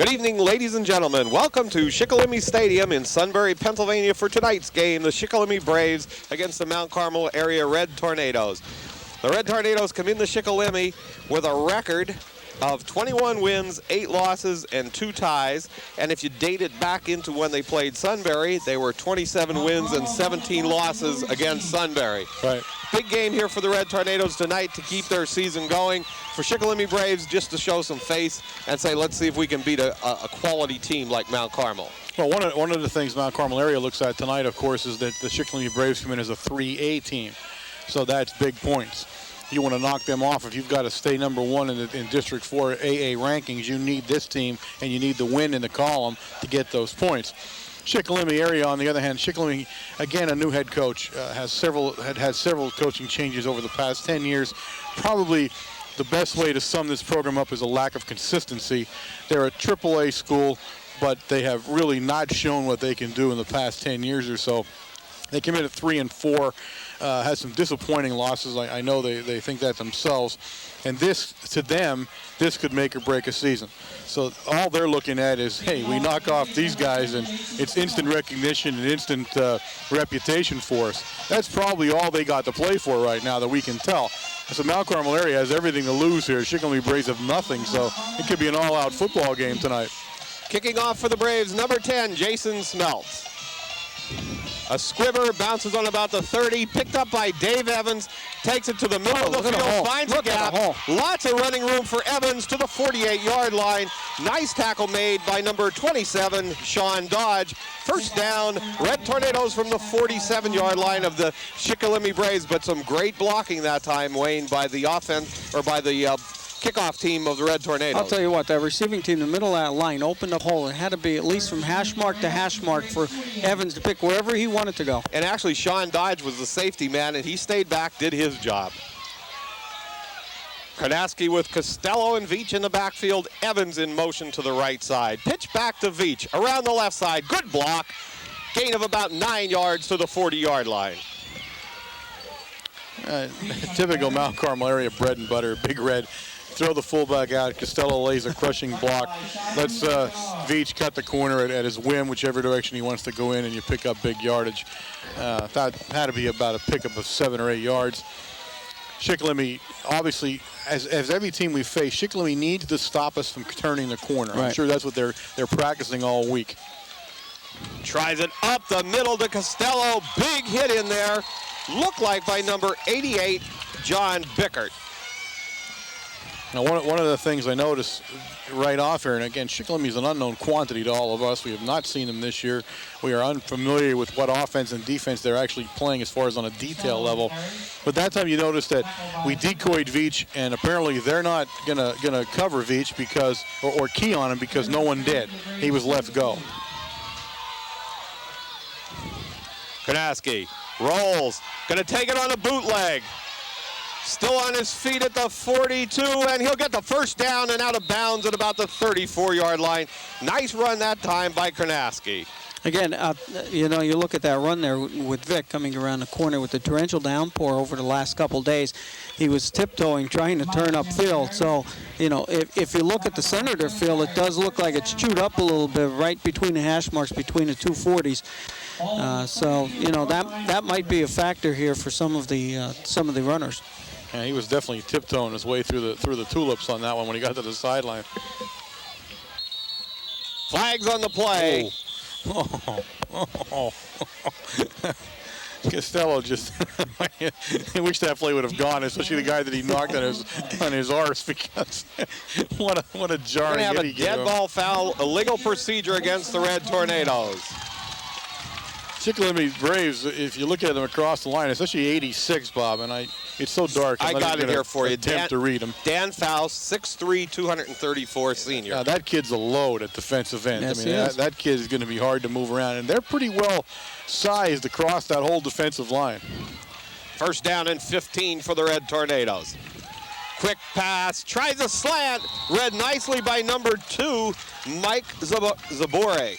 Good evening, ladies and gentlemen. Welcome to Shikellamy Stadium in Sunbury, Pennsylvania for tonight's game, the Shikellamy Braves against the Mount Carmel area Red Tornadoes. The Red Tornadoes come into Shikellamy with a record of 21 wins, 8 losses, and 2 ties. And if you date it back into when they played Sunbury, they were 27 wins and 17 losses against Sunbury. Right. Big game here for the Red Tornadoes tonight to keep their season going. For Shikellamy Braves, just to show some face and say, let's see if we can beat a quality team like Mount Carmel. Well, one of the things Mount Carmel area looks at tonight, of course, is that the Shikellamy Braves come in as a 3A team. So that's big points. You want to knock them off. If you've got to stay number 1 in District 4 AA rankings, you need this team, and you need the win in the column to get those points. Shikellamy area, on the other hand, Shikellamy, again, a new head coach, had several coaching changes over the past 10 years. Probably the best way to sum this program up is a lack of consistency. They're a AAA school, but they have really not shown what they can do in the past 10 years or so. They came in at 3-4, had some disappointing losses. I know they think that themselves. And this, to them, this could make or break a season. So all they're looking at is, hey, we knock off these guys, and it's instant recognition and instant reputation for us. That's probably all they got to play for right now that we can tell. So Mount Carmel area has everything to lose here. Shikellamy Braves have nothing, so it could be an all-out football game tonight. Kicking off for the Braves, number 10, Jason Smeltz. A squibber, bounces on about the 30, picked up by Dave Evans, takes it to the middle of the field, finds a gap. Lots of running room for Evans to the 48-yard line. Nice tackle made by number 27, Sean Dodge. First down, Red Tornadoes from the 47-yard line of the Shikellamy Braves, but some great blocking that time, Wayne, by the offense, or by the kickoff team of the Red Tornadoes. I'll tell you what, that receiving team in the middle of that line opened up hole. It had to be at least from hash mark to hash mark for Evans to pick wherever he wanted to go. And actually, Sean Dodge was the safety man, and he stayed back, did his job. Karnaski with Costello and Veach in the backfield. Evans in motion to the right side. Pitch back to Veach. Around the left side. Good block. Gain of about 9 yards to the 40-yard line. Typical Mount Carmel area bread and butter. Big Red. Throw the fullback out. Costello lays a crushing block. Lets Veach cut the corner at his whim, whichever direction he wants to go in, and you pick up big yardage. That had to be about a pickup of 7 or 8 yards. Shikellamy, obviously, as every team we face, Shikellamy needs to stop us from turning the corner. Right. I'm sure that's what they're practicing all week. Tries it up the middle to Costello. Big hit in there. Looked like by number 88, John Bickert. Now, one of the things I noticed right off here, and again, Shikellamy is an unknown quantity to all of us. We have not seen them this year. We are unfamiliar with what offense and defense they're actually playing as far as on a detail level. But that time you noticed that we decoyed Veach, and apparently they're not gonna cover Veach because, or key on him because no one did. He was left go. Karnaski rolls, gonna take it on a bootleg. Still on his feet at the 42, and he'll get the first down and out of bounds at about the 34-yard line. Nice run that time by Karnaski. Again, you know, you look at that run there with Vic coming around the corner with the torrential downpour over the last couple days. He was tiptoeing, trying to turn upfield. So, you know, if you look at the center of their field, it does look like it's chewed up a little bit right between the hash marks between the two 40s. So, you know, that might be a factor here for some of the runners. Yeah, he was definitely tiptoeing his way through the tulips on that one when he got to the sideline. Flags on the play. Costello just, I wish that play would have gone, especially the guy that he knocked on his arse, because what a jarring hit he gave him. Dead ball foul, illegal procedure against the Red Tornadoes. Shikellamy Braves, if you look at them across the line, especially 86, Bob, and it's so dark. I got it here for you. Attempt to read him. Dan Faust, 6'3", 234 senior. Now, that kid's a load at defensive end. Yes, I mean, that kid is going to be hard to move around, and they're pretty well sized across that whole defensive line. First down and 15 for the Red Tornadoes. Quick pass, tries a slant, read nicely by number 2, Mike Zabore.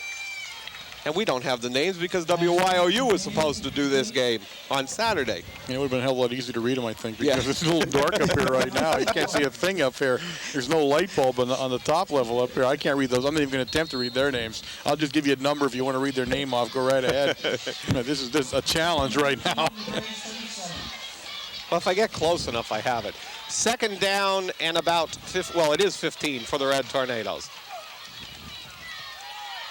And we don't have the names because WYOU was supposed to do this game on Saturday. It would have been a hell of a lot easier to read them, I think, because it's a little dark up here right now. You can't see a thing up here. There's no light bulb on the top level up here. I can't read those. I'm not even going to attempt to read their names. I'll just give you a number if you want to read their name off. Go right ahead. This is a challenge right now. Well, if I get close enough, I have it. Second down and about, it is 15 for the Red Tornadoes.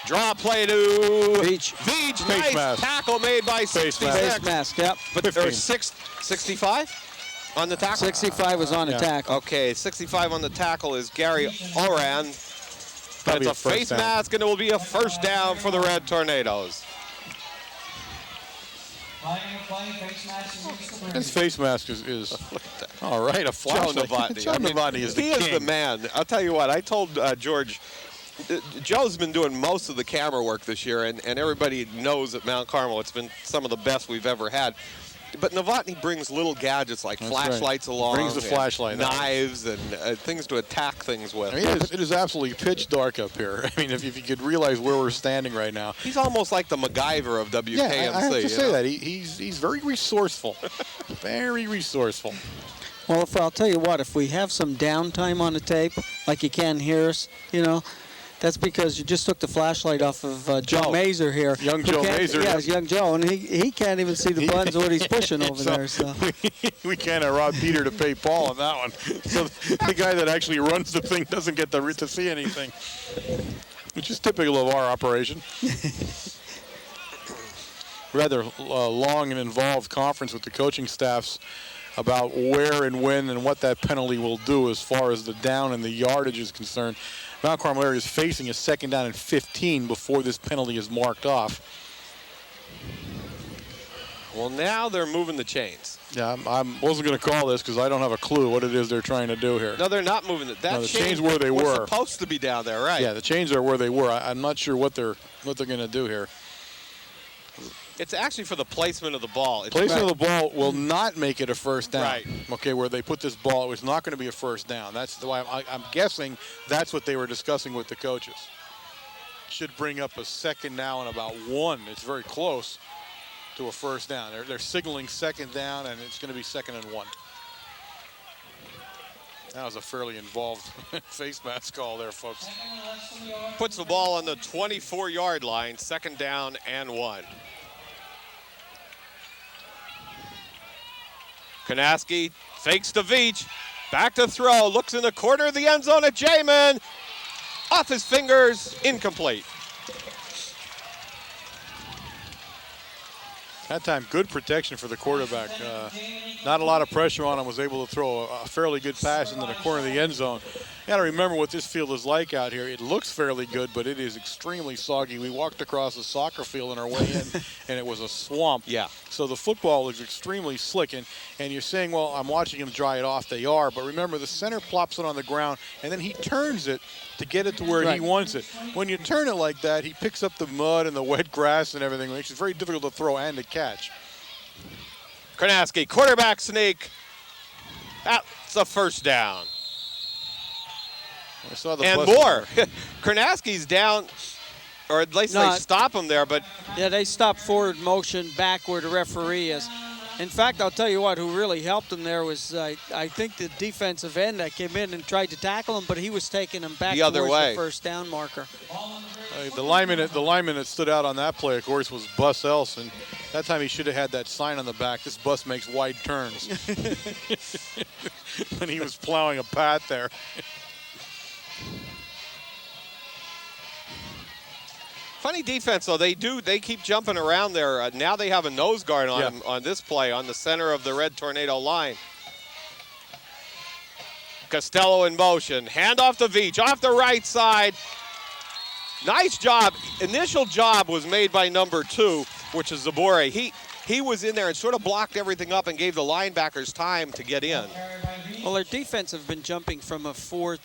Draw play to Veach. Veach. Face Nice mask. tackle made by 66. Face mask, yep. But there's 65 on the tackle? 65 was on the tackle. Okay, 65 on the tackle is Gary Oran. But it's a face mask, and it will be a first down for the Red Tornadoes. His face mask is all right, a flashlight. Joe Novotny. Joe Novotny is the king. He is the man. I'll tell you what, I told George, Joe's been doing most of the camera work this year, and everybody knows at Mount Carmel it's been some of the best we've ever had. But Novotny brings little gadgets like flashlights along. Brings the flashlight, knives, and things to attack things with. I mean, it is absolutely pitch dark up here. I mean, if you could realize where we're standing right now. He's almost like the MacGyver of WKMC. Yeah, I have to say that. He's very resourceful. Very resourceful. Well, I'll tell you what, if we have some downtime on the tape, like you can hear us, that's because you just took the flashlight off of Joe Mazer here. Young Joe Mazer. Yeah, it's young Joe, and he can't even see the buttons what he's pushing over there. So we can't rob Peter to pay Paul on that one. So the guy that actually runs the thing doesn't get to see anything, which is typical of our operation. Rather long and involved conference with the coaching staffs about where and when and what that penalty will do as far as the down and the yardage is concerned. Mount Carmel area is facing a second down and 15 before this penalty is marked off. Well, now they're moving the chains. Yeah, I wasn't going to call this because I don't have a clue what it is they're trying to do here. No, they're not moving it. The chains where they were supposed to be down there, right? Yeah, the chains are where they were. I'm not sure what they're going to do here. It's actually for the placement of the ball. Placement of the ball will not make it a first down. Right. Okay, where they put this ball, it's not going to be a first down. That's why I'm guessing that's what they were discussing with the coaches. Should bring up a second now and about 1. It's very close to a first down. They're signaling second down, and it's going to be 2nd and 1. That was a fairly involved face mask call there, folks. Puts the ball on the 24-yard line, 2nd down and 1. Kanaski fakes to Veach, back to throw, looks in the corner of the end zone at Jamin. Off his fingers, incomplete. That time, good protection for the quarterback. Not a lot of pressure on him, was able to throw a fairly good pass into the corner of the end zone. You got to remember what this field is like out here. It looks fairly good, but it is extremely soggy. We walked across a soccer field on our way in, and it was a swamp. Yeah. So the football is extremely slick, and you're saying, well, I'm watching him dry it off. They are, but remember, the center plops it on the ground, and then he turns it to get it to where he wants it. When you turn it like that, he picks up the mud and the wet grass and everything, which is very difficult to throw and to catch. Kanaski, quarterback sneak. That's a first down. I saw the and more. Karnaski's down, or at least they stop him there, but. Yeah, they stop forward motion back where the referee is. In fact, I'll tell you what, who really helped him there was, I think, the defensive end that came in and tried to tackle him, but he was taking him back towards the first down marker. The lineman that stood out on that play, of course, was Bus Elson. That time he should have had that sign on the back, "This bus makes wide turns." When he was plowing a path there. Funny defense, though. They keep jumping around there. Now they have a nose guard on him on this play on the center of the Red Tornado line. Costello in motion. Hand off to Veach, off the right side. Nice job. Initial job was made by number 2, which is Zabore. He was in there and sort of blocked everything up and gave the linebackers time to get in. Well, their defense have been jumping from a 4-3,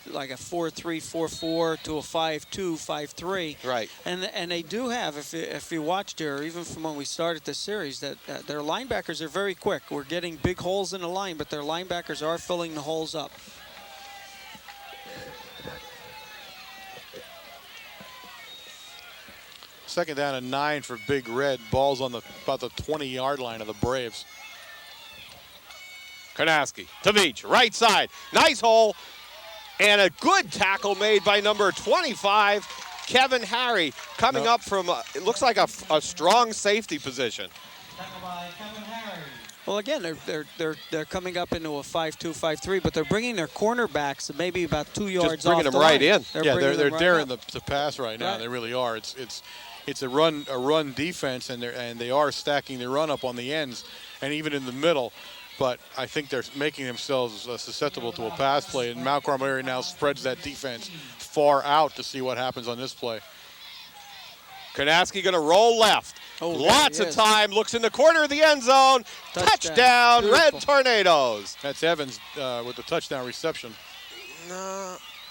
4-4 to a 5-2, 5-3. Right. And they do have, if you watched here, even from when we started the series, that their linebackers are very quick. We're getting big holes in the line, but their linebackers are filling the holes up. Second down and 9 for Big Red. Ball's on about the 20-yard line of the Braves. Karnaski to Veach, right side. Nice hole. And a good tackle made by number 25, Kevin Harry, coming up from, it looks like a strong safety position. Well, again, they're coming up into a 5-2, 5-3, but they're bringing their cornerbacks maybe about 2 yards off Just bringing the them right line. in. They're right daring the pass right now. Right. They really are. It's a run defense, and they are stacking the run up on the ends and even in the middle. But I think they're making themselves susceptible to a pass play, and Mount Carmel area now spreads that defense far out to see what happens on this play. Karnaski going to roll left. Oh, Lots of time. Looks in the corner of the end zone. Touchdown, Red Tornadoes. That's Evans with the touchdown reception.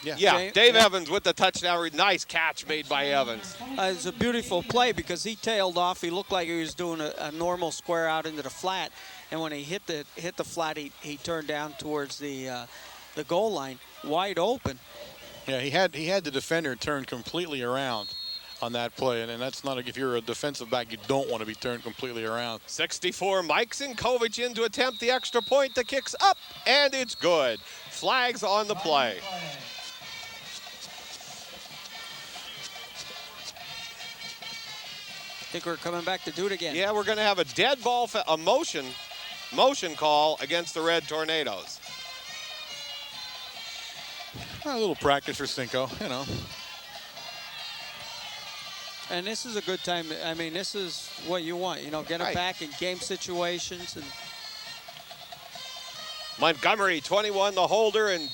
Yeah, Dave Evans with the touchdown. Nice catch made by Evans. It's a beautiful play because he tailed off. He looked like he was doing a normal square out into the flat, and when he hit the flat, he turned down towards the goal line, wide open. Yeah, he had the defender turned completely around on that play, and that's not, if you're a defensive back, you don't want to be turned completely around. 64, Mike Sinkovich in to attempt the extra point. The kick's up, and it's good. Flags on the play. I think we're coming back to do it again. Yeah, we're going to have a dead ball, a motion call against the Red Tornadoes. A little practice for Cinco, you know. And this is a good time. I mean, this is what you want. You know, get it back in game situations. And Montgomery, 21, the holder, and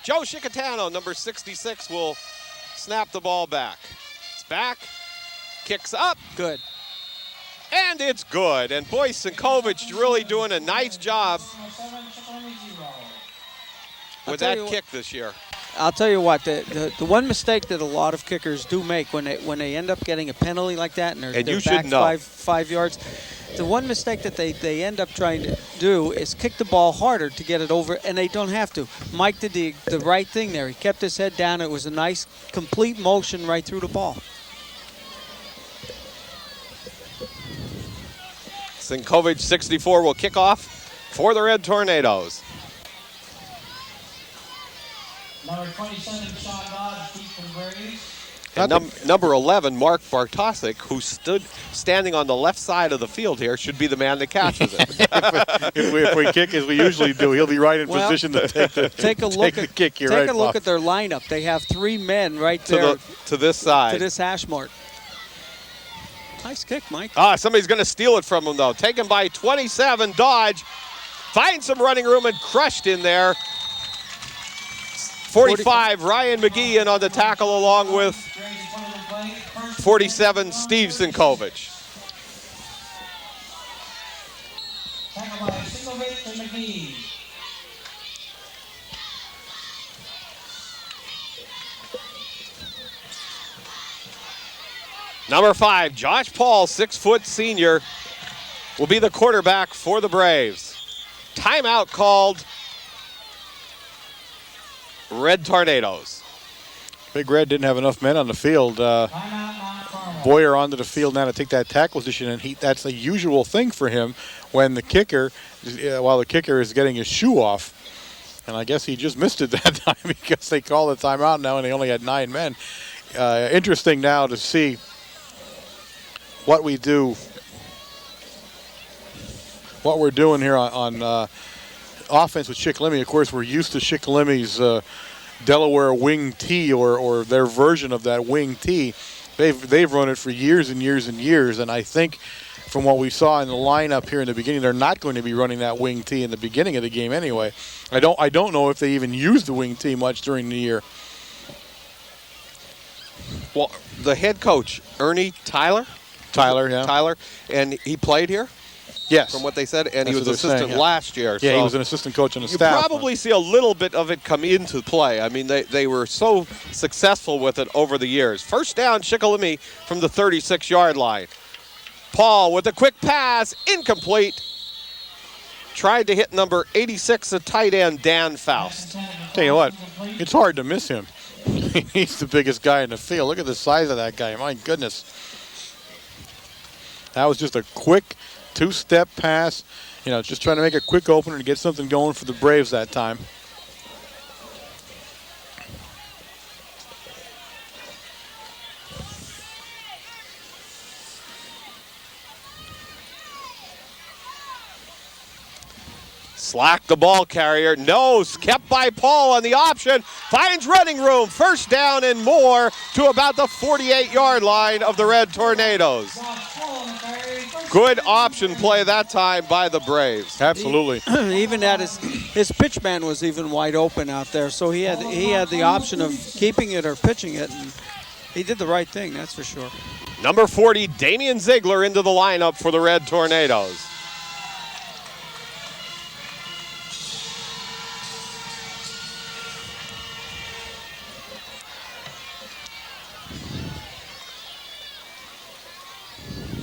Joe Shikellamy, number 66, will snap the ball back. It's back, kicks up. Good. And it's good. And boy, Sinkovich really doing a nice job with that kick this year. I'll tell you what, the one mistake that a lot of kickers do make when they end up getting a penalty like that and they're back 5 yards, the one mistake that they end up trying to do is kick the ball harder to get it over, and they don't have to. Mike did the right thing there. He kept his head down. It was a nice, complete motion right through the ball. Sinkovich, 64, will kick off for the Red Tornadoes. Number 27, Sean Dodge, deep from Braves. And number 11, Mark Bartosik, who stood standing on the left side of the field here, should be the man that catches it. if we kick as we usually do, he'll be right in position to take a look at their lineup. They have 3 men right there to this side. To this hash mark. Nice kick, Mike. Somebody's going to steal it from him, though. Taken by 27, Dodge. Finds some running room and crushed in there. 45, Ryan McGee in on the tackle along with 47, Steve Sinkovich. Tackle by Sinkovich and McGee. Number 5, Josh Paul, 6-foot senior, will be the quarterback for the Braves. Timeout called. Red Tornadoes. Big Red didn't have enough men on the field. Boyer onto the field now to take that tackle position, and that's a usual thing for him when the kicker, while the kicker is getting his shoe off. And I guess he just missed it that time because they called the timeout now and they only had 9 men. Interesting now to see what we're doing here on offense with Shikellamy. Of course, we're used to Shikellamy's Delaware wing T or their version of that wing T. They've run it for years and years and years, and I think from what we saw in the lineup here in the beginning, they're not going to be running that wing T in the beginning of the game anyway. I don't know if they even used the wing T much during the year. Well, the head coach, Ernie Tyler, and he played here. Yes. From what they said, and he was assistant last year. Yeah, so he was an assistant coach on the staff. You probably see a little bit of it come into play. I mean, they were so successful with it over the years. First down, Shikellamy from the 36-yard line. Paul with a quick pass, incomplete. Tried to hit number 86, a tight end, Dan Faust. Tell you what, it's hard to miss him. He's the biggest guy in the field. Look at the size of that guy. My goodness. That was just a quick two-step pass, you know, just trying to make a quick opener to get something going for the Braves that time. Slack the ball carrier. Nose kept by Paul on the option. Finds running room. First down and more to about the 48-yard line of the Red Tornadoes. Good option play that time by the Braves. Absolutely. Even at his pitch man was even wide open out there, so he had the option of keeping it or pitching it, and he did the right thing, that's for sure. Number 40, Damian Ziegler into the lineup for the Red Tornadoes.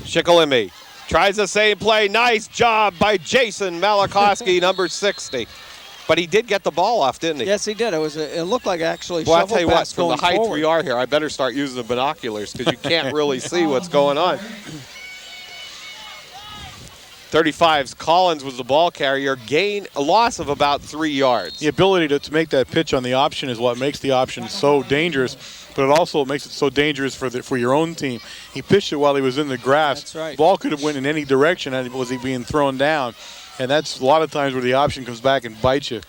Shikellamy tries the same play. Nice job by Jason Malachowski, number 60. But he did get the ball off, didn't he? Yes, he did. It looked like actually well, I'll shovel tell you what, pass from the going height forward. we are here, I better start using the binoculars because you can't really see what's going on. 35's Collins was the ball carrier. Gain a loss of about 3 yards. The ability to make that pitch on the option is what makes the option so dangerous, but it also makes it so dangerous for your own team. He pitched it while he was in the grass. That's right. Ball could have went in any direction and was he being thrown down. And that's a lot of times where the option comes back and bites you.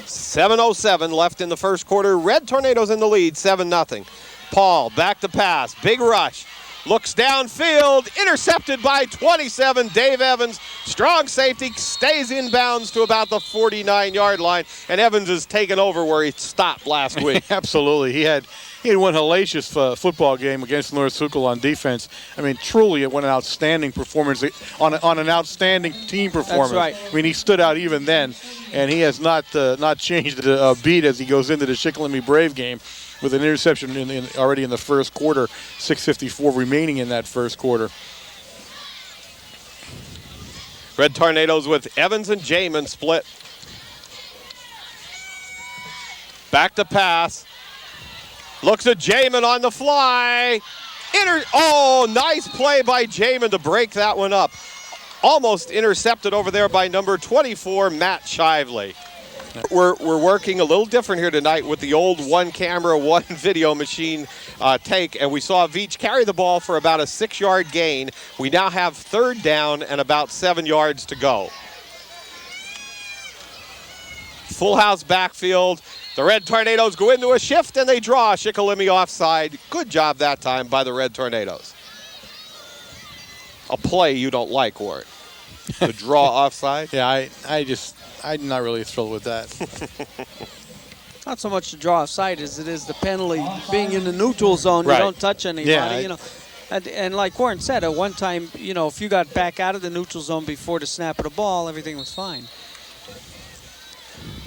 7:07 left in the first quarter. Red Tornadoes in the lead, 7-0. Paul back to pass. Big rush. Looks downfield. Intercepted by 27, Dave Evans. Strong safety. Stays inbounds to about the 49-yard line. And Evans is taken over where he stopped last week. Absolutely. He had one hellacious football game against North Schuylkill on defense. I mean, truly, it went an outstanding performance on an outstanding team performance. That's right. I mean, he stood out even then, and he has not changed a beat as he goes into the Shikellamy Brave game with an interception already in the first quarter. 6:54 remaining in that first quarter. Red Tornadoes with Evans and Jamin split. Back to pass. Looks at Jamin on the fly. Nice play by Jamin to break that one up. Almost intercepted over there by number 24, Matt Shively. We're working a little different here tonight with the old one camera, one video machine take, and we saw Veach carry the ball for about a 6-yard gain. We now have third down and about 7 yards to go. Full house backfield. The Red Tornadoes go into a shift and they draw Shikellamy offside. Good job that time by the Red Tornadoes. A play you don't like, Ward. The draw offside. Yeah, I'm not really thrilled with that. Not so much the draw offside as it is the penalty being in the neutral zone. Right. You don't touch anybody, Yeah, you know. And like Warren said, at one time, you know, if you got back out of the neutral zone before the snap of the ball, everything was fine.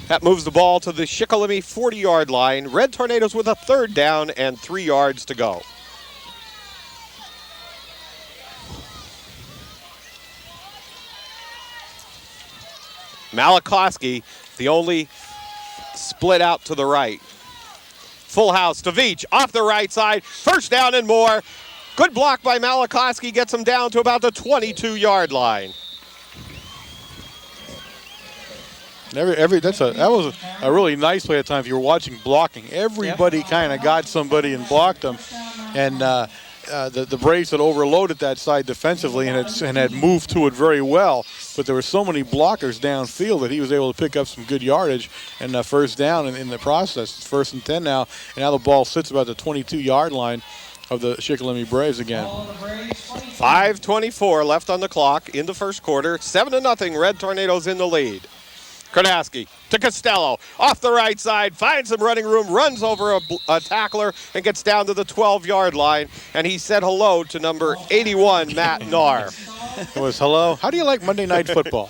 That moves the ball to the Shikellamy 40-yard line. Red Tornadoes with a third down and 3 yards to go. Malachowski, the only split out to the right. Full house to Veach, off the right side. First down and more. Good block by Malachowski, gets him down to about the 22-yard line. That was a really nice play at times. If you were watching blocking, everybody kind of got somebody and blocked them, and the Braves had overloaded that side defensively and had moved to it very well. But there were so many blockers downfield that he was able to pick up some good yardage and first down in the process. It's 1st and 10 now, and now the ball sits about the 22-yard line of the Shikellamy Braves again. 5:24 left on the clock in the first quarter. 7-0, Red Tornadoes in the lead. Kardasky to Costello, off the right side, finds some running room, runs over a tackler, and gets down to the 12-yard line. And he said hello to number 81, Matt Nahr. It was hello. How do you like Monday Night Football?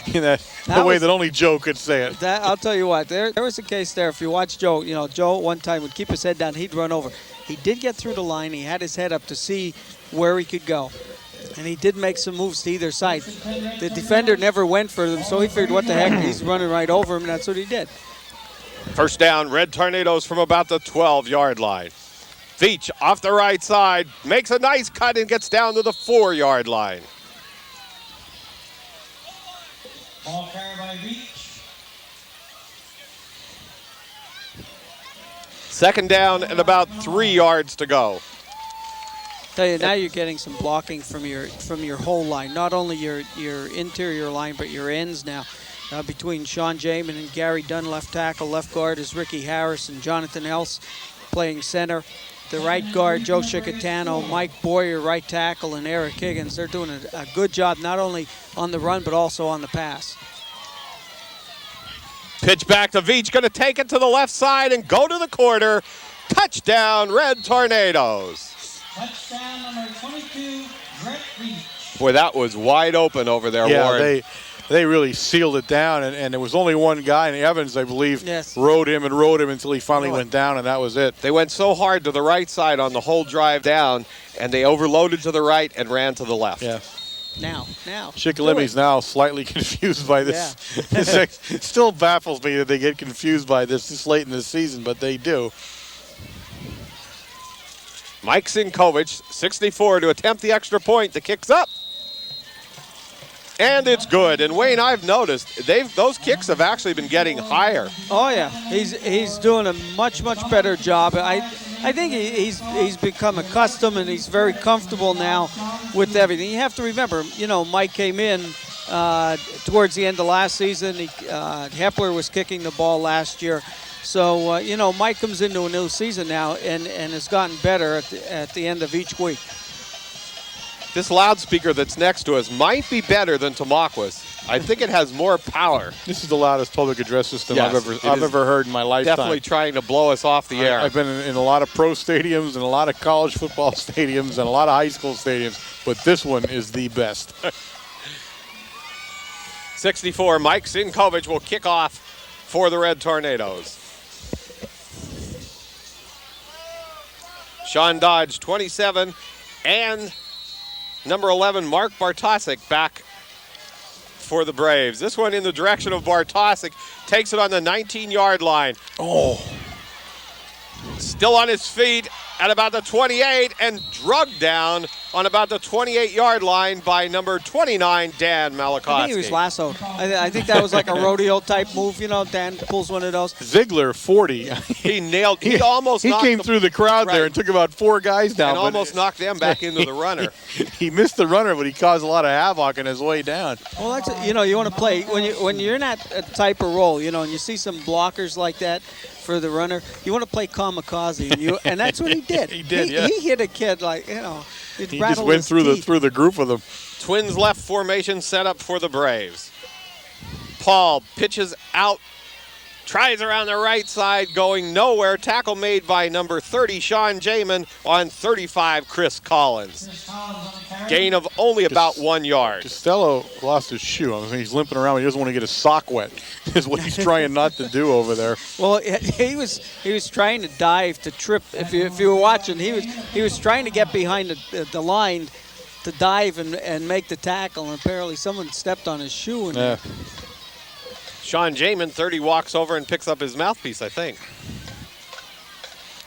The way that only Joe could say it. I'll tell you what, there was a case there. If you watch Joe, you know, Joe one time would keep his head down, he'd run over. He did get through the line. He had his head up to see where he could go. And he did make some moves to either side. The defender never went for them, so he figured, what the heck, he's running right over him, and that's what he did. First down, Red Tornadoes from about the 12-yard line. Veach off the right side, makes a nice cut and gets down to the 4-yard line. Ball carried by Veach. Second down and about 3 yards to go. Tell you, now you're getting some blocking from your whole line, not only your interior line, but your ends now. Between Sean Jamin and Gary Dunn, left tackle, left guard is Ricky Harris and Jonathan Else playing center. The right guard, Joe Chickatano, Mike Boyer, right tackle, and Eric Higgins. They're doing a good job not only on the run but also on the pass. Pitch back to Veach, going to take it to the left side and go to the corner. Touchdown, Red Tornadoes. Touchdown number 22, Brett Veach. Boy, that was wide open over there, Yeah, Warren. they really sealed it down, and there was only one guy, and Evans, I believe, Yes. rode him until he finally went down, and that was it. They went so hard to the right side on the whole drive down, and they overloaded to the right and ran to the left. Yeah. Now. Shikellamy's now slightly confused by this. It still baffles me that they get confused by this late in the season, but they do. Mike Sinkovich, 64, to attempt the extra point. The kick's up. And it's good. And Wayne, I've noticed those kicks have actually been getting higher. Oh yeah, he's doing a much better job. I think he's become accustomed and he's very comfortable now with everything. You have to remember, Mike came in towards the end of last season. Hepler was kicking the ball last year. So, Mike comes into a new season now and has gotten better at the end of each week. This loudspeaker that's next to us might be better than Tamaqua. I think it has more power. This is the loudest public address system Yes, I've ever heard in my lifetime. Definitely trying to blow us off the air. I've been in a lot of pro stadiums and a lot of college football stadiums and a lot of high school stadiums, but this one is the best. 64, Mike Sinkovich will kick off for the Red Tornadoes. Sean Dodge, 27, and number 11, Mark Bartosik back for the Braves. This one in the direction of Bartosik, takes it on the 19-yard line. Oh. Still on his feet at about the 28 and drugged down on about the 28-yard line by number 29, Dan Malachowski. I think he was lassoed. I think that was like a rodeo-type move. Dan pulls one of those. Ziegler, 40. He almost knocked came through the crowd there and took about 4 guys down. And almost knocked them back into the runner. He missed the runner, but he caused a lot of havoc on his way down. Well, that's you want to play when you're in that type of role, and you see some blockers like that for the runner, you want to play kamikaze, and that's what he did. He did, yeah. He hit a kid like He just went through the group with them. Twins left formation set up for the Braves. Paul pitches out, tries around the right side, going nowhere. Tackle made by number 30, Sean Jamin, on 35, Chris Collins. Gain of only about 1 yard. Costello lost his shoe. I mean, he's limping around. He doesn't want to get his sock wet. Is what he's trying not to do over there. Well, he was trying to dive to trip. If you were watching, he was trying to get behind the line to dive and make the tackle, and apparently someone stepped on his shoe. And Sean Jamin, 30, walks over and picks up his mouthpiece, I think.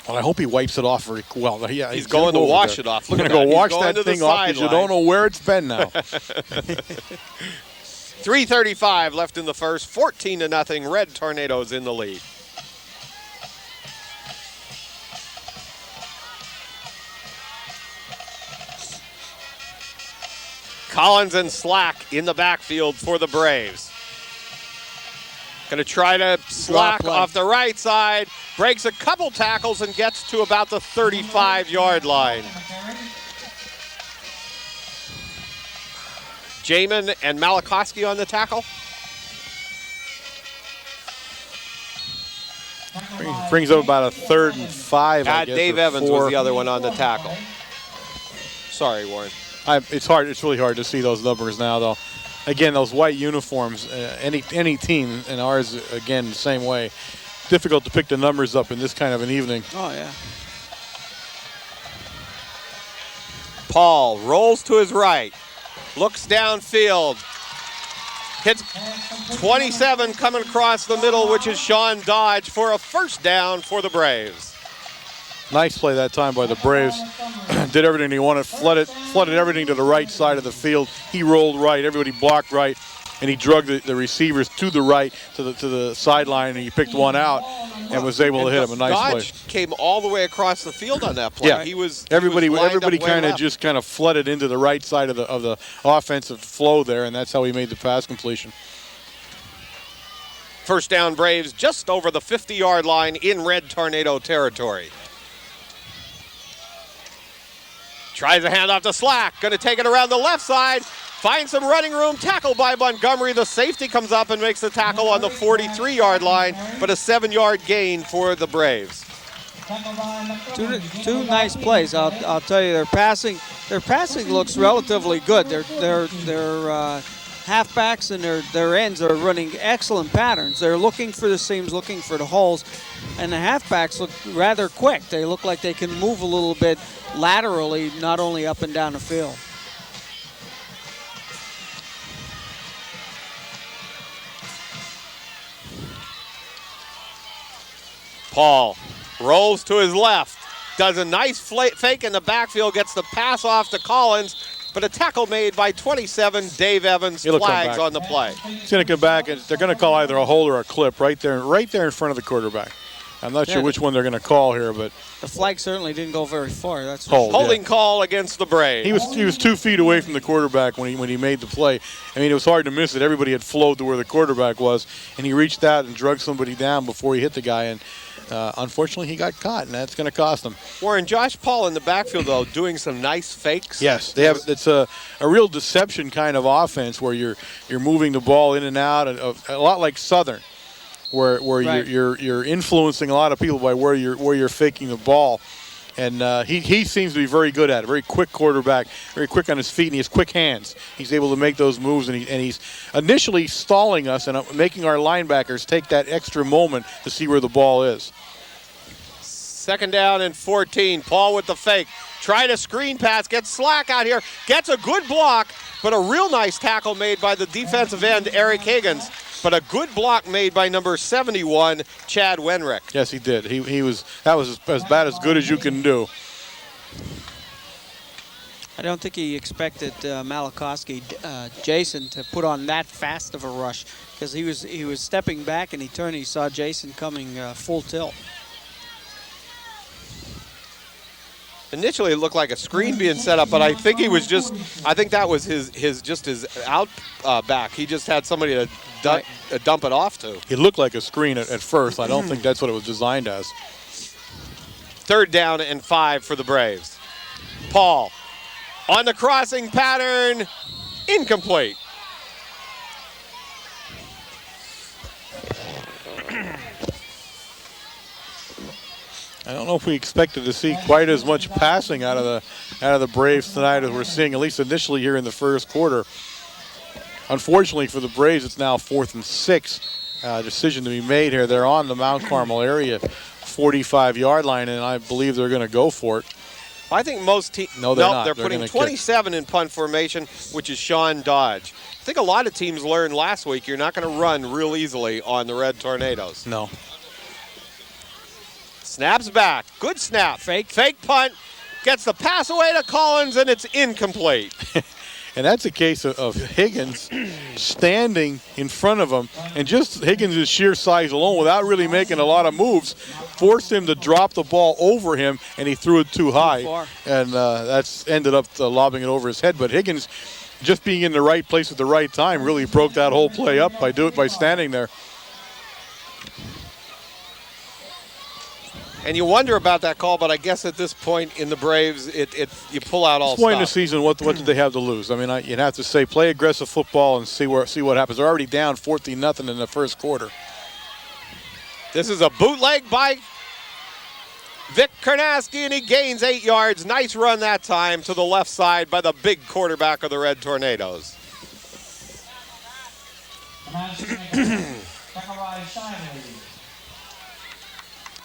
Well, I hope he wipes it off very well. Yeah, he's going to wash it off. Look at that. Go wash that thing off because you don't know where it's been now. 3:35 left in the first. 14-0. Red Tornadoes in the lead. Collins and Slack in the backfield for the Braves. Going to try to Slack off the right side, breaks a couple tackles and gets to about the 35-yard line. Jamin and Malachowski on the tackle. Brings up about a 3rd and 5. I guess, Dave Evans was the other one on the tackle. Sorry, Warren. It's hard. It's really hard to see those numbers now, though. Again, those white uniforms, any team, and ours, again, the same way. Difficult to pick the numbers up in this kind of an evening. Oh, yeah. Paul rolls to his right, looks downfield, hits 27 coming across the middle, which is Sean Dodge, for a first down for the Braves. Nice play that time by the Braves. Did everything he wanted, flooded everything to the right side of the field. He rolled right, everybody blocked right, and he drug the receivers to the right, to the sideline, and he picked one out and was able to hit him. A nice play. Dodge came all the way across the field on that play. Yeah, everybody kind of flooded into the right side of the offensive flow there, and that's how he made the pass completion. First down, Braves, just over the 50-yard line in Red Tornado territory. Tries a handoff to Slack. Going to take it around the left side. Finds some running room. Tackle by Montgomery. The safety comes up and makes the tackle on the 43-yard line, but a 7-yard gain for the Braves. Two nice plays. I'll tell you, their passing looks relatively good. Their halfbacks and their ends are running excellent patterns. They're looking for the seams, looking for the holes, and the halfbacks look rather quick. They look like they can move a little bit laterally, not only up and down the field. Paul rolls to his left, does a nice fake in the backfield, gets the pass off to Collins, but a tackle made by 27, Dave Evans, flags on the play. He's going to come back, and they're going to call either a hold or a clip right there in front of the quarterback. I'm not sure which one they're going to call here, but the flag certainly didn't go very far. That's holding call against the Braves. He was 2 feet away from the quarterback when he made the play. I mean, it was hard to miss it. Everybody had flowed to where the quarterback was, and he reached out and drug somebody down before he hit the guy. And unfortunately, he got caught, and that's going to cost him. Warren, Josh Paul in the backfield, though, doing some nice fakes. Yes, they have. It's a real deception kind of offense where you're moving the ball in and out, a lot like Southern, where right. you're influencing a lot of people by where you're faking the ball. And he seems to be very good at it. Very quick quarterback, very quick on his feet, and he has quick hands. He's able to make those moves, and he's initially stalling us and making our linebackers take that extra moment to see where the ball is. Second down and 14. Paul with the fake. Tried a screen pass, gets Slack out here, gets a good block, but a real nice tackle made by the defensive end, Eric Higgins. But a good block made by number 71, Chad Wenrick. Yes, he did. That was as bad as good as you can do. I don't think he expected Malachowski, Jason, to put on that fast of a rush, because he was stepping back and he turned and he saw Jason coming full tilt. Initially, it looked like a screen being set up, but I think that was his out back. He just had somebody to dump it off to. It looked like a screen at first. I don't think that's what it was designed as. Third down and 5 for the Braves. Paul on the crossing pattern, incomplete. I don't know if we expected to see quite as much passing out of the Braves tonight as we're seeing, at least initially here in the first quarter. Unfortunately for the Braves, it's now 4th and 6. Decision to be made here. They're on the Mount Carmel area 45-yard line, and I believe they're going to go for it. I think most teams. No, they're not. They're putting 27 in punt formation, which is Sean Dodge. I think a lot of teams learned last week you're not going to run real easily on the Red Tornadoes. No. Snaps back. Good snap. Fake punt. Gets the pass away to Collins, and it's incomplete. And that's a case of Higgins standing in front of him, and just Higgins' sheer size alone, without really making a lot of moves, forced him to drop the ball over him, and he threw it too high. And that's ended up lobbing it over his head. But Higgins, just being in the right place at the right time, really broke that whole play up by standing there. And you wonder about that call, but I guess at this point in the Braves, you pull out all This point in the stop. season, what did they have to lose? I mean, you'd have to say play aggressive football and see what happens. They're already down 14-0 in the first quarter. This is a bootleg by Vic Karnaski, and he gains 8 yards. Nice run that time to the left side by the big quarterback of the Red Tornadoes.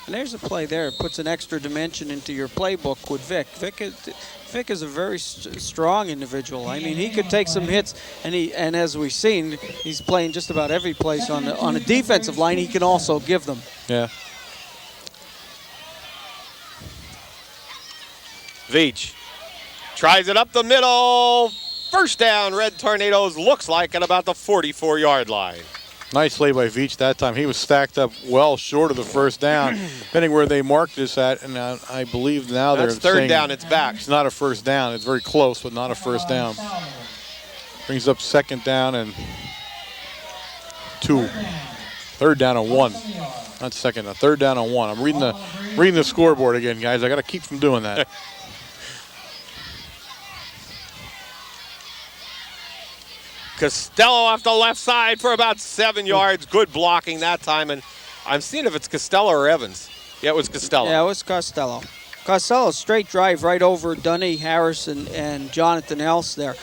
And there's a play there. It puts an extra dimension into your playbook with Vic. Vic is a very strong individual. I mean, he could take some hits, and as we've seen, he's playing just about every place on a defensive line. He can also give them. Yeah. Veach tries it up the middle. First down, Red Tornadoes, looks like at about the 44-yard line. Nice play by Veach that time. He was stacked up well short of the first down, depending where they marked this at. And I believe now That's they're third saying down, it's back. It's not a first down. It's very close, but not a first down. Brings up second down and 2. Third down and 1. Not second, a third down and 1. I'm reading the scoreboard again, guys. I got to keep from doing that. Costello off the left side for about 7 yards. Good blocking that time. And I'm seeing if it's Costello or Evans. Yeah, it was Costello. Yeah, it was Costello. Costello, straight drive right over Dunny, Harris, and Jonathan Else there.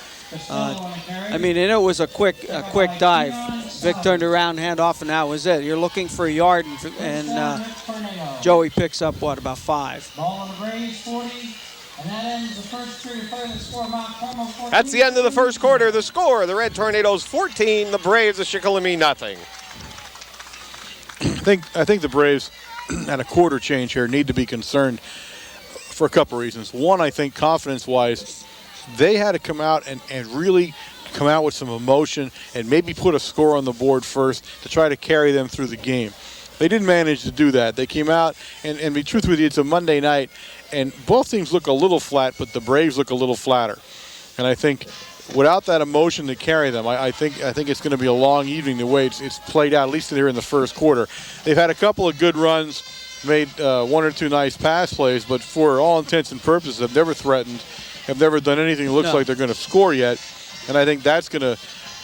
I mean, and it was a quick dive. Vic turned around, hand off, and that was it. You're looking for a yard, and Joey picks up, what, about 5. Ball on the Braves, 40. And that ends the first period. The score, Mount Carmel 14. That's the end of the first quarter. The score, the Red Tornadoes 14, the Braves of Shikellamy nothing. I think the Braves, at a quarter change here, need to be concerned for a couple reasons. One, I think confidence-wise, they had to come out and really come out with some emotion and maybe put a score on the board first to try to carry them through the game. They didn't manage to do that. They came out, and to be truthful with you, it's a Monday night, and both teams look a little flat, but the Braves look a little flatter. And I think without that emotion to carry them, I think it's going to be a long evening the way it's played out, at least here in the first quarter. They've had a couple of good runs, made 1 or 2 nice pass plays, but for all intents and purposes have never threatened, have never done anything that looks like they're going to score yet. And I think that's going to,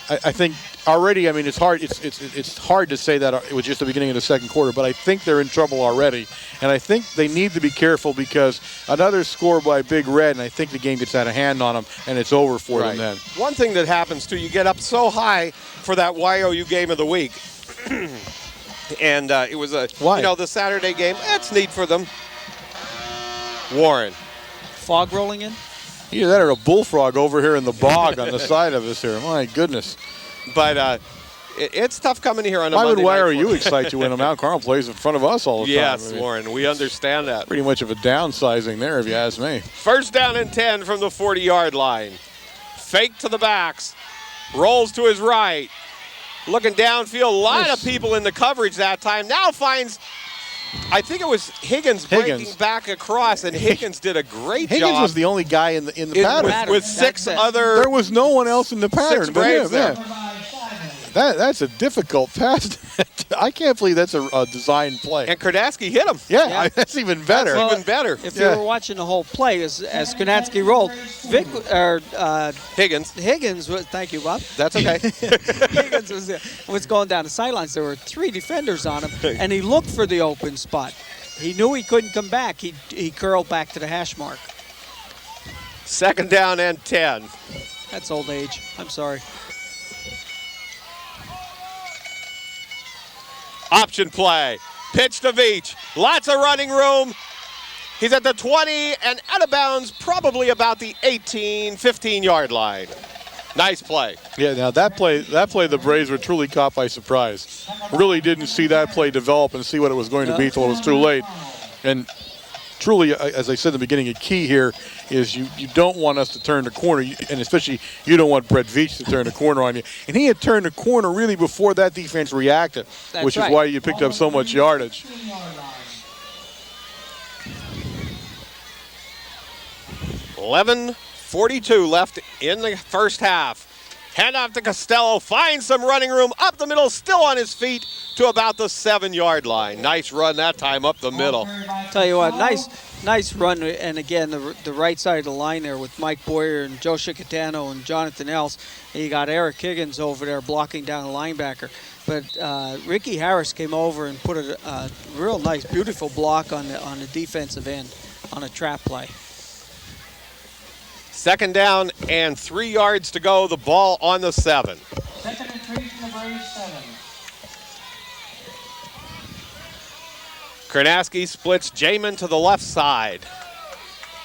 I think already, I mean, it's hard to say that it was just the beginning of the second quarter, but I think they're in trouble already. And I think they need to be careful because another score by Big Red, and I think the game gets out of hand on them, and it's over for them then. One thing that happens, too, you get up so high for that YOU game of the week. And it was the Saturday game. That's neat for them. Warren. Fog rolling in? Either that or a bullfrog over here in the bog on the side of us here. My goodness. But it's tough coming here on a Why Monday would night. YRU excite you when Mount Carmel plays in front of us all the time? Yes, I mean, Warren, we understand that. Pretty much of a downsizing there, if you ask me. First down and 10 from the 40-yard line. Fake to the backs. Rolls to his right. Looking downfield. A lot of people in the coverage that time. Now finds, I think it was Higgins breaking back across, and Higgins did a great job. Higgins was the only guy in the pattern. With 6 other. There was no one else in the pattern. 6 Braves there. That's a difficult pass. I can't believe that's a design play. And Kardatsky hit him. Yeah. That's even better. That's even better. If you were watching the whole play, as Kardatsky rolled, Higgins was, thank you, Bob. That's okay. Higgins was going down the sidelines. There were 3 defenders on him, and he looked for the open spot. He knew he couldn't come back. He curled back to the hash mark. Second down and 10. That's old age. I'm sorry. Option play. Pitch to Veach. Lots of running room. He's at the 20 and out of bounds, probably about the 18, 15-yard line. Nice play. Yeah, now that play the Braves were truly caught by surprise. Really didn't see that play develop and see what it was going to be till it was too late. And truly, as I said in the beginning, a key here is you don't want us to turn the corner, and especially you don't want Brett Veach to turn the corner on you. And he had turned the corner really before that defense reacted, which is why you picked up so much yardage. .42 left in the first half. Hand off to Costello, finds some running room up the middle, still on his feet to about the 7-yard line. Nice run that time up the middle. Tell you what, nice run, and again, the right side of the line there with Mike Boyer and Joe Shikellamy and Jonathan Else. And you got Eric Higgins over there blocking down the linebacker. But Ricky Harris came over and put a real nice, beautiful block on the defensive end on a trap play. Second down and 3 yards to go. The ball on the 7. Second and 3 from the Braves, 7. Kardatsky splits Jamin to the left side.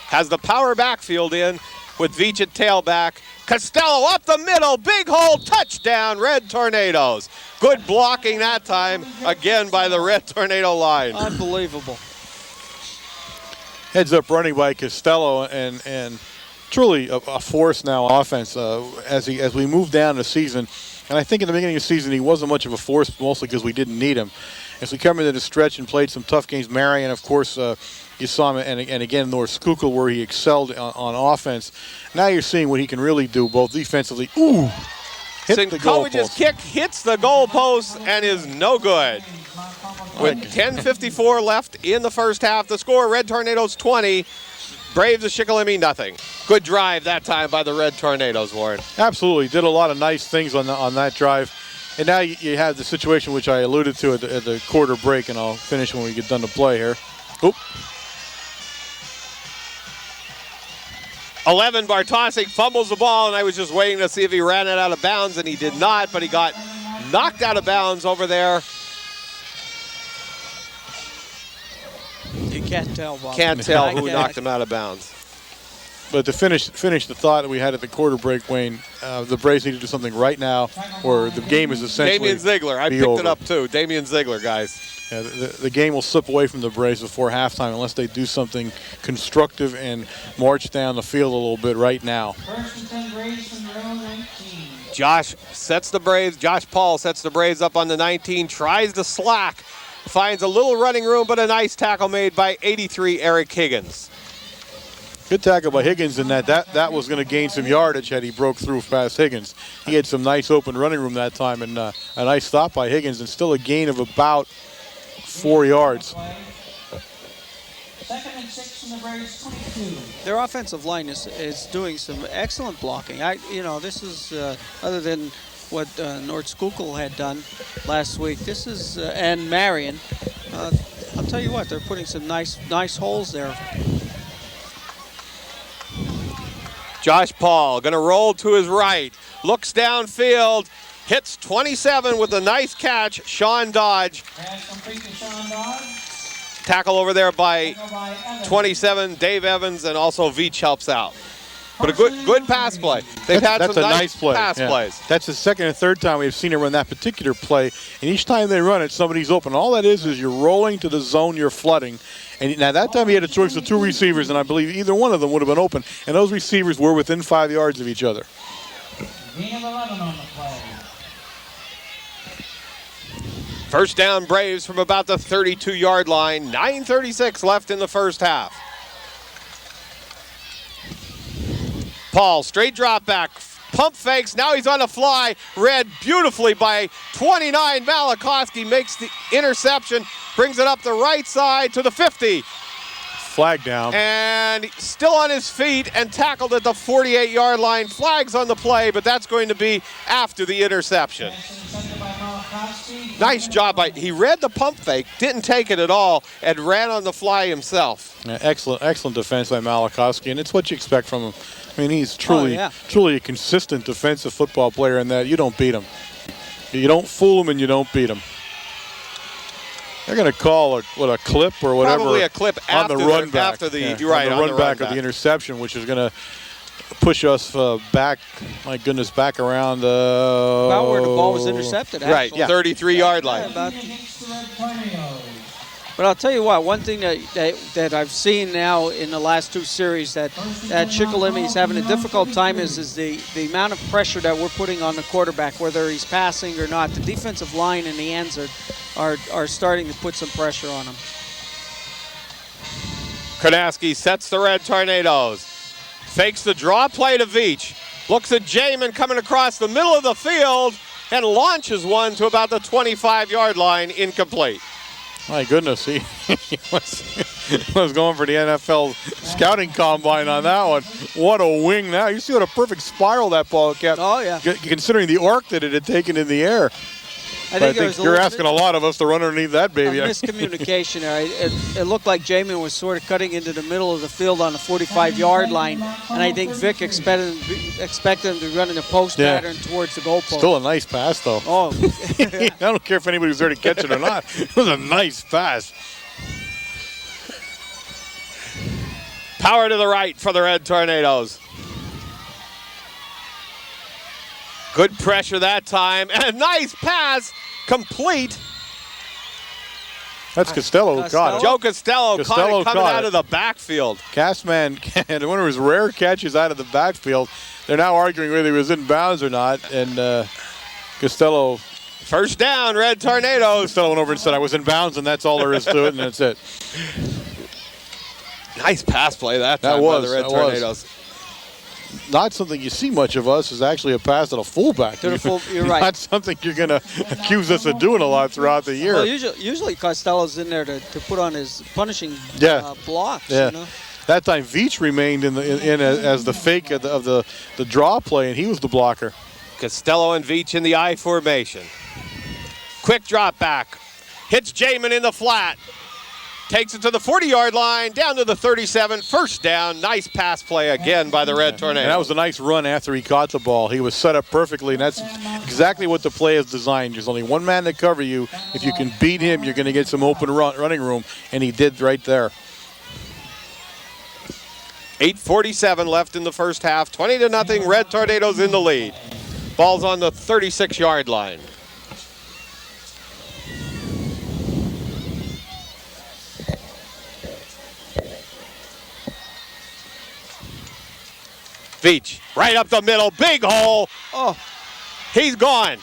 Has the power backfield in with Veach at tailback. Costello up the middle, big hole, touchdown, Red Tornadoes. Good blocking that time, again by the Red Tornado line. Unbelievable. Heads up running by Costello, and truly a force now offense as we move down the season. And I think in the beginning of the season he wasn't much of a force, mostly because we didn't need him. As we come into the stretch and played some tough games, Marion, of course, you saw him, and again North Schuylkill, where he excelled on offense. Now you're seeing what he can really do, both defensively. Ooh! Hit the goal Sinkovich's post. kick hits the goal post and is no good. With 10:54 left in the first half, the score: Red Tornadoes 20, Braves of Shikellamy nothing. Good drive that time by the Red Tornadoes, Warren. Absolutely, did a lot of nice things on that drive. And now you have the situation which I alluded to at the quarter break, and I'll finish when we get done to play here. Oop. 11, Bartosik fumbles the ball, and I was just waiting to see if he ran it out of bounds, and he did not, but he got knocked out of bounds over there. You can't tell, Bob. Can't tell who knocked him out of bounds. But to finish the thought that we had at the quarter break, Wayne, the Braves need to do something right now, or the game is essentially Damian Ziegler, I picked it up too. Damian Ziegler, guys. Yeah, the game will slip away from the Braves before halftime unless they do something constructive and march down the field a little bit right now. First and 10 Braves from their own 19. Josh Paul sets the Braves up on the 19, tries to slack, finds a little running room, but a nice tackle made by 83 Eric Higgins. Good tackle by Higgins, and that was going to gain some yardage had he broke through past Higgins. He had some nice open running room that time, and a nice stop by Higgins, and still a gain of about 4 yards. Second and 6 from the Braves 22. Their offensive line is doing some excellent blocking. This is other than what North Schuylkill had done last week. This is and Marion. I'll tell you what, they're putting some nice holes there. Josh Paul gonna roll to his right, looks downfield, hits 27 with a nice catch. Sean Dodge. Pass complete to Sean Dodge. Tackle over there by Tackle by Evans. 27, Dave Evans, and also Veach helps out. But a good pass play. They've had That's some a nice play. pass Yeah. plays. That's the second and third time we've seen him run that particular play, and each time they run it, somebody's open. All that is you're rolling to the zone you're flooding. And now that time he had a choice of 2 receivers, and I believe either one of them would have been open, and those receivers were within 5 yards of each other. Gain of 11 on the play. First down Braves from about the 32-yard line. 9:36 left in the first half. Paul, straight drop back, pump fakes, now he's on a fly, read beautifully by 29, Malachowski makes the interception, brings it up the right side to the 50. Flag down. And still on his feet and tackled at the 48-yard line. Flags on the play, but that's going to be after the interception. Nice job he read the pump fake, didn't take it at all, and ran on the fly himself. Yeah, excellent defense by Malachowski, and it's what you expect from him. I mean, he's truly a consistent defensive football player in that you don't beat him. You don't fool him and you don't beat him. They're going to call a clip or whatever. Probably a clip on the run back. After the, yeah, you're right, on the run back of the interception, which is going to push us back, my goodness, back around. About where the ball was intercepted, actually. Right, yeah. 33-yard line. But I'll tell you what, one thing that I've seen now in the last 2 series that Shikellamy is having a difficult time is the amount of pressure that we're putting on the quarterback, whether he's passing or not. The defensive line and the ends are starting to put some pressure on him. Konaski sets the Red Tornadoes. Fakes the draw play to Veach. Looks at Jamin coming across the middle of the field and launches one to about the 25-yard line, incomplete. My goodness, he was going for the NFL scouting combine on that one. What a wing now. You see what a perfect spiral that ball kept. Oh, yeah. Considering the arc that it had taken in the air. I think you're asking a lot of us to run underneath that baby. A miscommunication there. It looked like Jamin was sort of cutting into the middle of the field on the 45-yard line, and I think Vic expected him to run in the post pattern towards the goalpost. Still a nice pass, though. Oh. I don't care if anybody was there to catch it or not. It was a nice pass. Power to the right for the Red Tornadoes. Good pressure that time, and a nice pass, complete. That's Costello who caught it. Joe Costello caught it coming out of the backfield. Castman had one of his rare catches out of the backfield. They're now arguing whether he was in bounds or not, and Costello. First down, Red Tornadoes. Costello went over and said, I was in bounds, and that's all there is to it, and that's it. Nice pass play that time by the Red Tornadoes. Not something you see much of us is actually a pass at a fullback. You're right. Not something you're going to accuse us of doing a lot throughout the year. Well, usually Costello's in there to put on his punishing blocks. Yeah. You know? That time Veach remained in as the fake of the draw play, and he was the blocker. Costello and Veach in the I formation. Quick drop back. Hits Jamin in the flat. Takes it to the 40-yard line, down to the 37. First down. Nice pass play again by the Red Tornadoes. And that was a nice run after he caught the ball. He was set up perfectly, and that's exactly what the play is designed. There's only one man to cover you. If you can beat him, you're going to get some open running room, and he did right there. 8:47 left in the first half. 20-0. Red Tornadoes in the lead. Ball's on the 36-yard line. Veach, right up the middle, big hole. Oh, he's gone.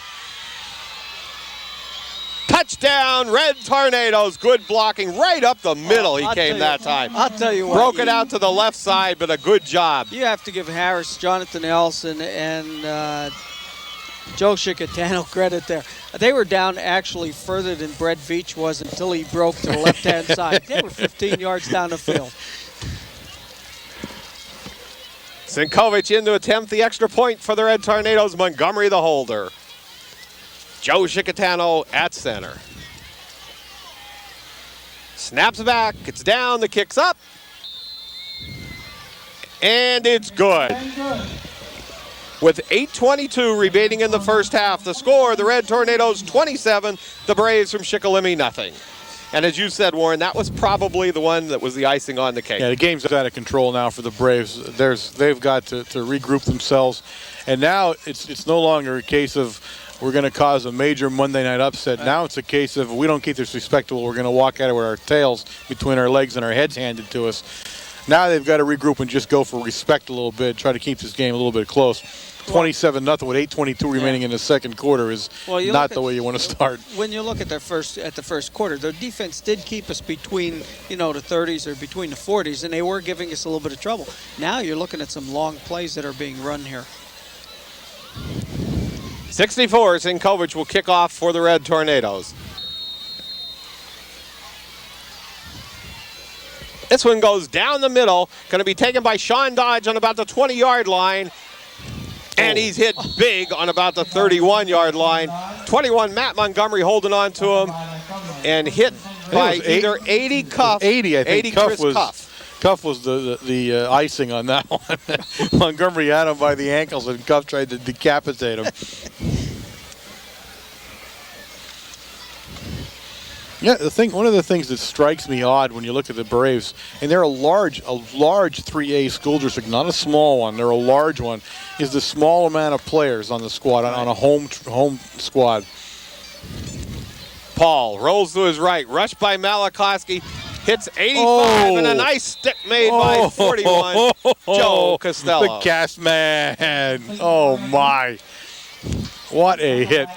Touchdown, Red Tornadoes. Good blocking right up the middle. He came that time. I'll tell you what. Broke it out to the left side, but a good job. You have to give Harris, Jonathan Elson, and Joe Shikellamy credit there. They were down actually further than Brett Veach was until he broke to the left-hand side. They were 15 yards down the field. Sinkovic in to attempt the extra point for the Red Tornadoes. Montgomery the holder. Joe Shikellamy at center. Snaps back, it's down, the kick's up. And it's good. With 8:22 remaining in the first half, the score, the Red Tornadoes 27, the Braves from Shikellamy nothing. And as you said, Warren, that was probably the one that was the icing on the cake. Yeah, the game's out of control now for the Braves. They've got to regroup themselves. And now it's no longer a case of we're going to cause a major Monday night upset. Now it's a case of we don't keep this respectable. We're going to walk out of it with our tails between our legs and our heads handed to us. Now they've got to regroup and just go for respect a little bit, try to keep this game a little bit close. 27-0 with 8:22 remaining in the second quarter is not the way you want to start. When you look at the first quarter, their defense did keep us between the 30s or between the 40s, and they were giving us a little bit of trouble. Now you're looking at some long plays that are being run here. 64, Sinkovic will kick off for the Red Tornadoes. This one goes down the middle, going to be taken by Sean Dodge on about the 20-yard line. And he's hit big on about the 31-yard line. 21, Matt Montgomery holding on to him and hit by either 80 Cuff. 80, I think. 80 Cuff was the icing on that one. Montgomery had him by the ankles, and Cuff tried to decapitate him. Yeah, one of the things that strikes me odd when you look at the Braves, and they're a large 3A school district, not a small one, they're a large one, is the small amount of players on the squad, on a home squad. Paul rolls to his right, rushed by Malachowski, hits 85, and a nice stick made by 41, Joe Costello. The cast man. Oh, my. What a hit.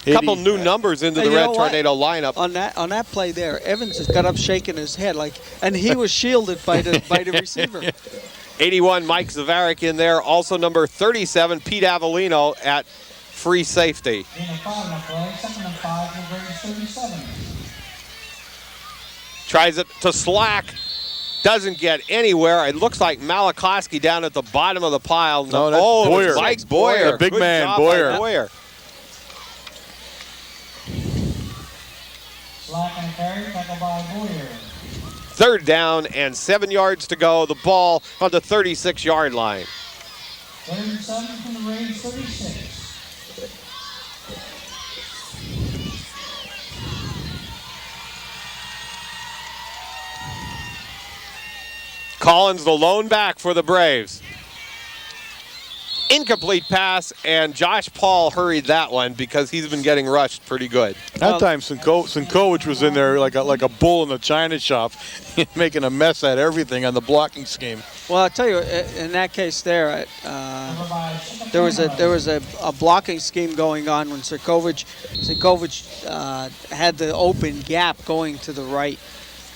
A couple new numbers into the Red Tornado lineup. On that play there, Evans has got up shaking his head and he was shielded by the receiver. 81, Mike Zavarik in there. Also number 37, Pete Avellino at free safety. Tries it to Slack. Doesn't get anywhere. It looks like Malachowski down at the bottom of the pile. No, that's Boyer. Mike Boyer. The big Good man, job Boyer. by Boyer. Slack and carry, tackle by Boyer. Third down and 7 yards to go. The ball on the 36-yard line. 37 from the Braves, 36. Collins, the lone back for the Braves. Incomplete pass, and Josh Paul hurried that one because he's been getting rushed pretty good. That time, Sinkovic was in there like a bull in a china shop, making a mess out of everything on the blocking scheme. Well, I'll tell you, in that case there was a blocking scheme going on when Sinkovic had the open gap going to the right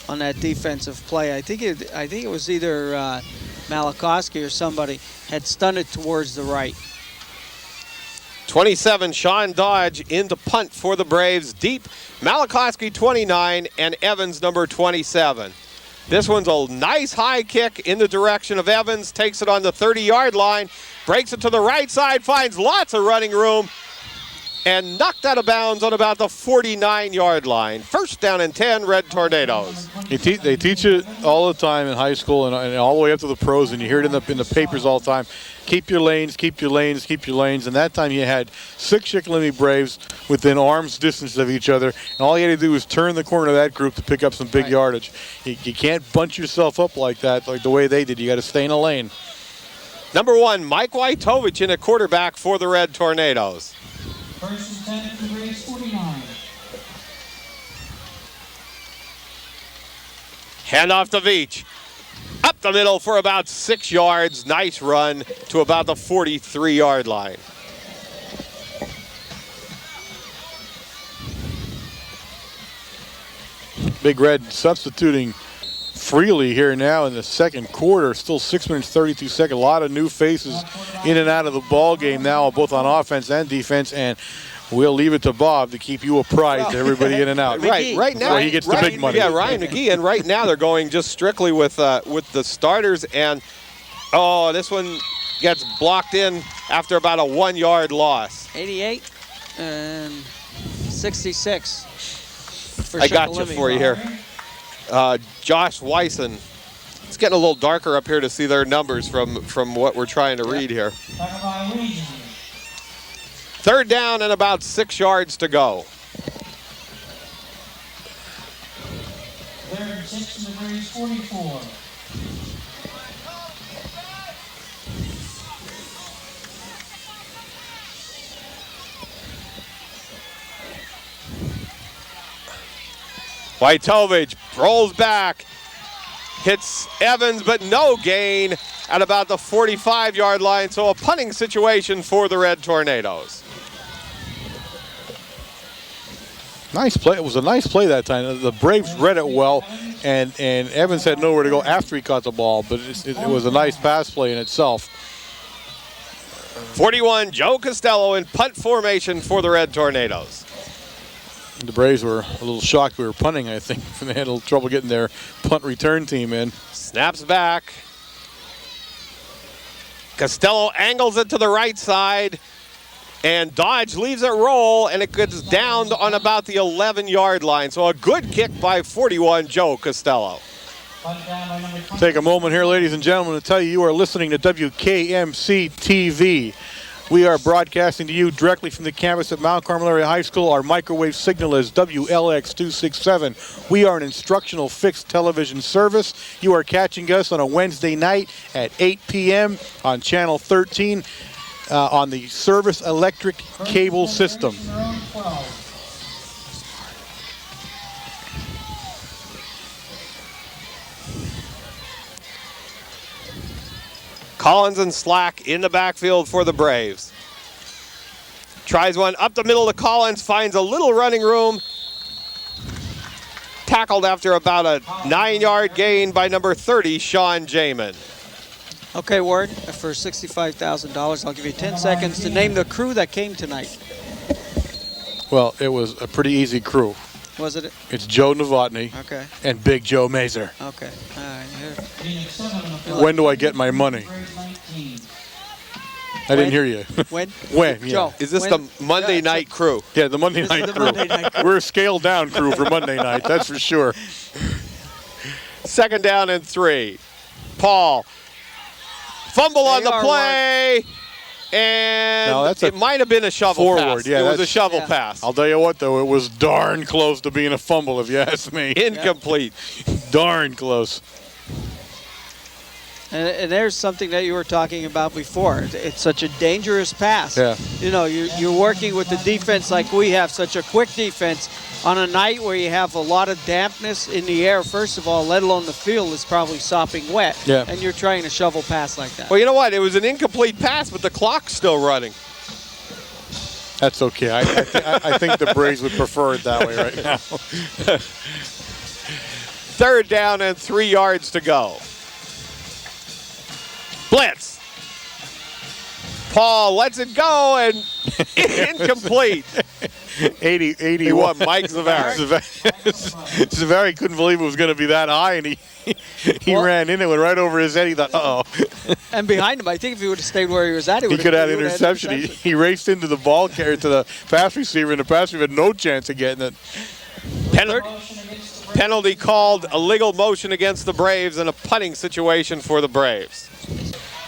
on that defensive play. I think it was either Malakowski or somebody had stunted towards the right. 27, Sean Dodge into punt for the Braves. Deep, Malakowski 29 and Evans number 27. This one's a nice high kick in the direction of Evans. Takes it on the 30-yard line. Breaks it to the right side. Finds lots of running room. And knocked out of bounds on about the 49-yard line. First down and 10, Red Tornadoes. They teach it all the time in high school and all the way up to the pros, and you hear it in the papers all the time. Keep your lanes, keep your lanes, keep your lanes. And that time you had 6 Shikellamy Braves within arm's distance of each other, and all you had to do was turn the corner of that group to pick up some big yardage. You can't bunch yourself up like that, like the way they did. You got to stay in a lane. Number 1, Mike Wojtovich in a quarterback for the Red Tornadoes. First and 10 for the Braves, 49. Handoff to Veach. Up the middle for about 6 yards. Nice run to about the 43-yard line. Big Red substituting freely here now in the second quarter. Still 6 minutes 32 seconds. A lot of new faces in and out of the ball game now, both on offense and defense. And we'll leave it to Bob to keep you apprised to everybody in and out. Right now he gets the big money. Yeah, Ryan McGee. And right now they're going just strictly with the starters. And this one gets blocked in after about a 1-yard loss. 88 and 66. For I got you for you here. Josh Wyson. It's getting a little darker up here to see their numbers from what we're trying to read here. Third down and about 6 yards to go. Third and 6 for the Braves, 44. Wojtovich rolls back, hits Evans, but no gain at about the 45-yard line. So a punting situation for the Red Tornadoes. Nice play. It was a nice play that time. The Braves read it well, and Evans had nowhere to go after he caught the ball, but it was a nice pass play in itself. 41, Joe Costello in punt formation for the Red Tornadoes. The Braves were a little shocked we were punting, I think. They had a little trouble getting their punt return team in. Snaps back. Costello angles it to the right side, and Dodge leaves it roll, and it gets down on about the 11-yard line. So a good kick by 41, Joe Costello. Take a moment here, ladies and gentlemen, to tell you are listening to WKMC TV. We are broadcasting to you directly from the campus at Mount Carmel Area High School. Our microwave signal is WLX267. We are an instructional fixed television service. You are catching us on a Wednesday night at 8 p.m. on Channel 13 on the Service Electric Cable System. Collins and Slack in the backfield for the Braves. Tries one up the middle to Collins, finds a little running room. Tackled after about a 9-yard gain by number 30, Sean Jamin. Okay, Ward, for $65,000, I'll give you 10 seconds to name the crew that came tonight. Well, it was a pretty easy crew. Was it? It's Joe Novotny and Big Joe Mazer. Okay. All right. When do I get my money? I didn't hear you. When? When? Yeah. Joe, is this the Monday night crew? Yeah, the Monday night crew. We're a scaled down crew for Monday night, that's for sure. Second down and 3. Paul. Fumble on the play. And it might have been a shovel pass. Yeah, it was a shovel pass. I'll tell you what, though, it was darn close to being a fumble, if you ask me. Incomplete. Darn close. And there's something that you were talking about before. It's such a dangerous pass. Yeah. You know, you're working with the defense like we have, such a quick defense. On a night where you have a lot of dampness in the air, first of all, let alone the field is probably sopping wet. Yeah. And you're trying to shovel pass like that. Well, you know what? It was an incomplete pass, but the clock's still running. That's okay. I think the Braves would prefer it that way right now. 3rd down and 3 yards to go. Blitz. Paul lets it go and incomplete. 81. Mike Zavary. Zavary couldn't believe it was going to be that high, and he ran in. It went right over his head. He thought, uh-oh. And behind him, I think if he would have stayed where he was at, he could have had interception. He raced into the ball carrier to the pass receiver, and the pass receiver had no chance of getting it. Penalty called, a legal motion against the Braves, and a punting situation for the Braves.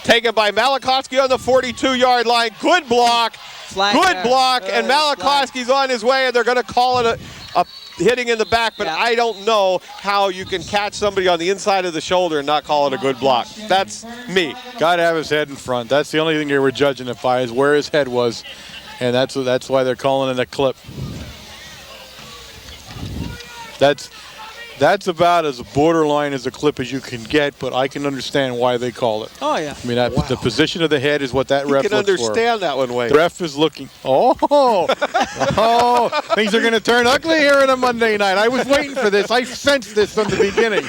Taken by Malachowski on the 42-yard line. Good block. Flag Good there. block, and Malachowski's on his way, and they're going to call it a hitting in the back, but I don't know how you can catch somebody on the inside of the shoulder and not call it a good block. That's me. Got to have his head in front. That's the only thing they were judging it by, is where his head was, and that's why they're calling it a clip. That's about as borderline as a clip as you can get, but I can understand why they call it. Oh, yeah. I mean, the position of the head is what that ref looks for. You can understand that one, Wayne. The ref is looking. Oh, things are going to turn ugly here on a Monday night. I was waiting for this. I sensed this from the beginning.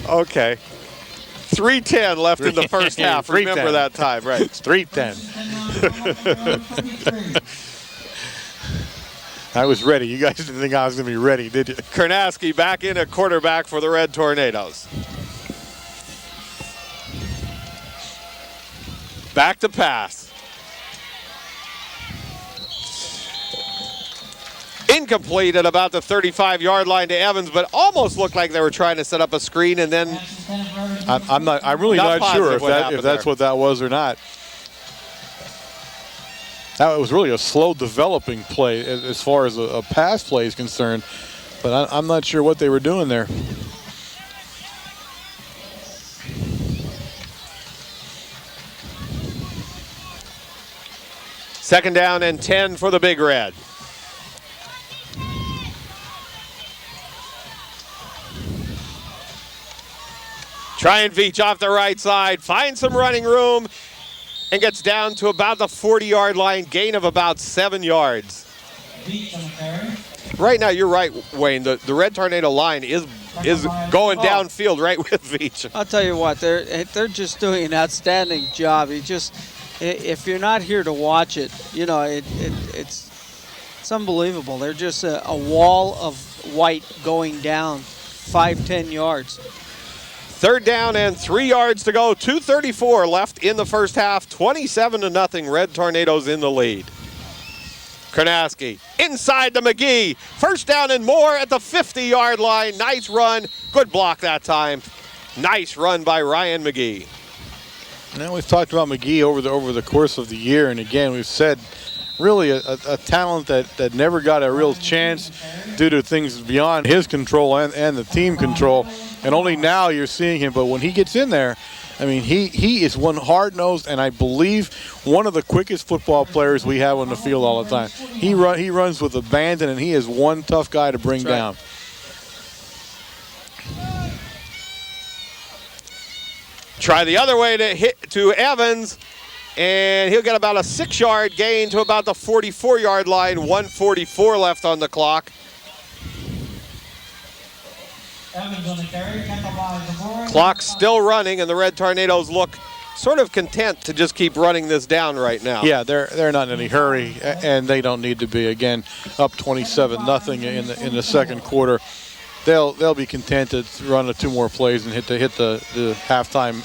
Okay. 3:10 left in the first half. Remember that time, right? It's 3:10. I was ready. You guys didn't think I was going to be ready, did you? Karnaski back in at quarterback for the Red Tornadoes. Back to pass. Incomplete at about the 35-yard line to Evans, but almost looked like they were trying to set up a screen, and then I'm really not sure if that's what that was or not. That was really a slow developing play as far as a pass play is concerned, but I'm not sure what they were doing there. Second down and 10 for the Big Red. Trying Veach off the right side, finds some running room, and gets down to about the 40-yard line, gain of about 7 yards. Right now, you're right, Wayne. The Red Tornado line is going downfield right with Veach. I'll tell you what, they're just doing an outstanding job. If you're not here to watch it, you know, it's unbelievable. They're just a wall of white going down 5-10 yards. Third down and 3 yards to go. 2:34 left in the first half. 27-0. Red Tornadoes in the lead. Karnaski inside to McGee. First down and more at the 50-yard line. Nice run. Good block that time. Nice run by Ryan McGee. Now we've talked about McGee over the course of the year, and again we've said really a talent that never got a real chance due to things beyond his control and the team control. And only now you're seeing him, but when he gets in there, I mean, he is one hard-nosed, and I believe one of the quickest football players we have on the field all the time. He runs with abandon, and he is one tough guy to bring down. Try the other way to Evans, and he'll get about a 6-yard gain to about the 44-yard line. 1:44 left on the clock. Clock still running, and the Red Tornadoes look sort of content to just keep running this down right now. Yeah, they're not in any hurry, and they don't need to be. Again, up 27-0 in the second quarter. They'll be content to run 2 more plays and hit the halftime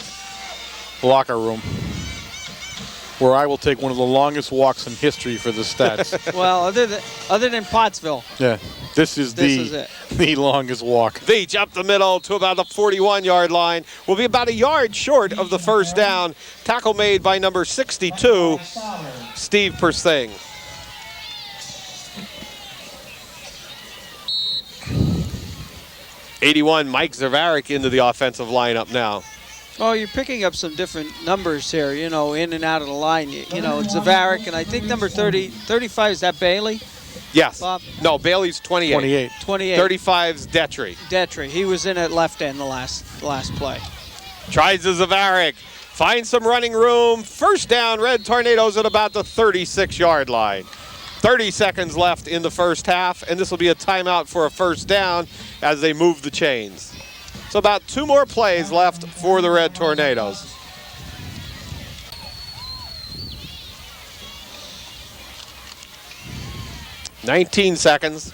locker room, where I will take one of the longest walks in history for the stats. Well, other than Pottsville. Yeah. This is the longest walk. Veach up the middle to about the 41-yard line. Will be about a yard short of the first down. Tackle made by number 62, Steve Persing. 81, Mike Zavarik into the offensive lineup now. Oh, you're picking up some different numbers here, you know, in and out of the line. You know, Zavarik, and I think number 35, is that Bailey? Yes. Bob? No, Bailey's 28. 28. 35's Detry. Detry. He was in at left end the last play. Tries the Zavarik. Finds some running room. First down, Red Tornadoes at about the 36-yard line. 30 seconds left in the first half, and this will be a timeout for a first down as they move the chains. So about 2 more plays left for the Red Tornadoes. "19 seconds.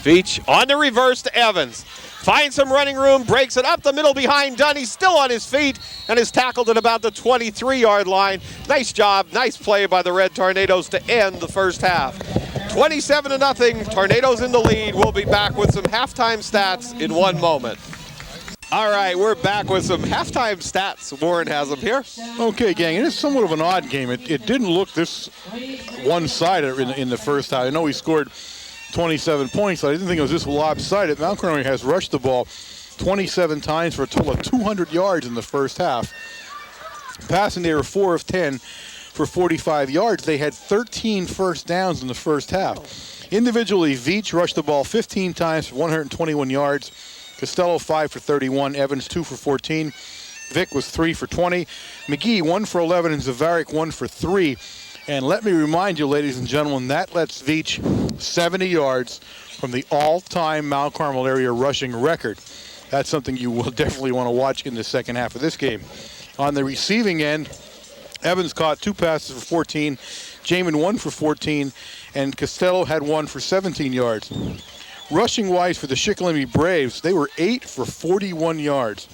Veach on the reverse to Evans. Finds some running room, breaks it up the middle behind Dunn. He's still on his feet and is tackled at about the 23-yard line. Nice job, nice play by the Red Tornadoes to end the first half. 27-0, Tornadoes in the lead. We'll be back with some halftime stats in 1 moment. All right, we're back with some halftime stats. Warren has them here. Okay, gang, and it's somewhat of an odd game. It didn't look this one-sided in the first half. I know he scored 27 points. I didn't think it was this lopsided. Mount Carmel has rushed the ball 27 times for a total of 200 yards in the first half. Passing, they were 4 of 10 for 45 yards. They had 13 first downs in the first half. Individually, Veach rushed the ball 15 times for 121 yards. Costello 5 for 31. Evans 2 for 14. Vick was 3 for 20. McGee 1 for 11, and Zavarik 1 for 3. And let me remind you, ladies and gentlemen, that lets Veach 70 yards from the all-time Mount Carmel area rushing record. That's something you will definitely want to watch in the second half of this game. On the receiving end, Evans caught 2 passes for 14, Jamin 1 for 14, and Costello had 1 for 17 yards. Rushing-wise for the Shikellamy Braves, they were 8 for 41 yards.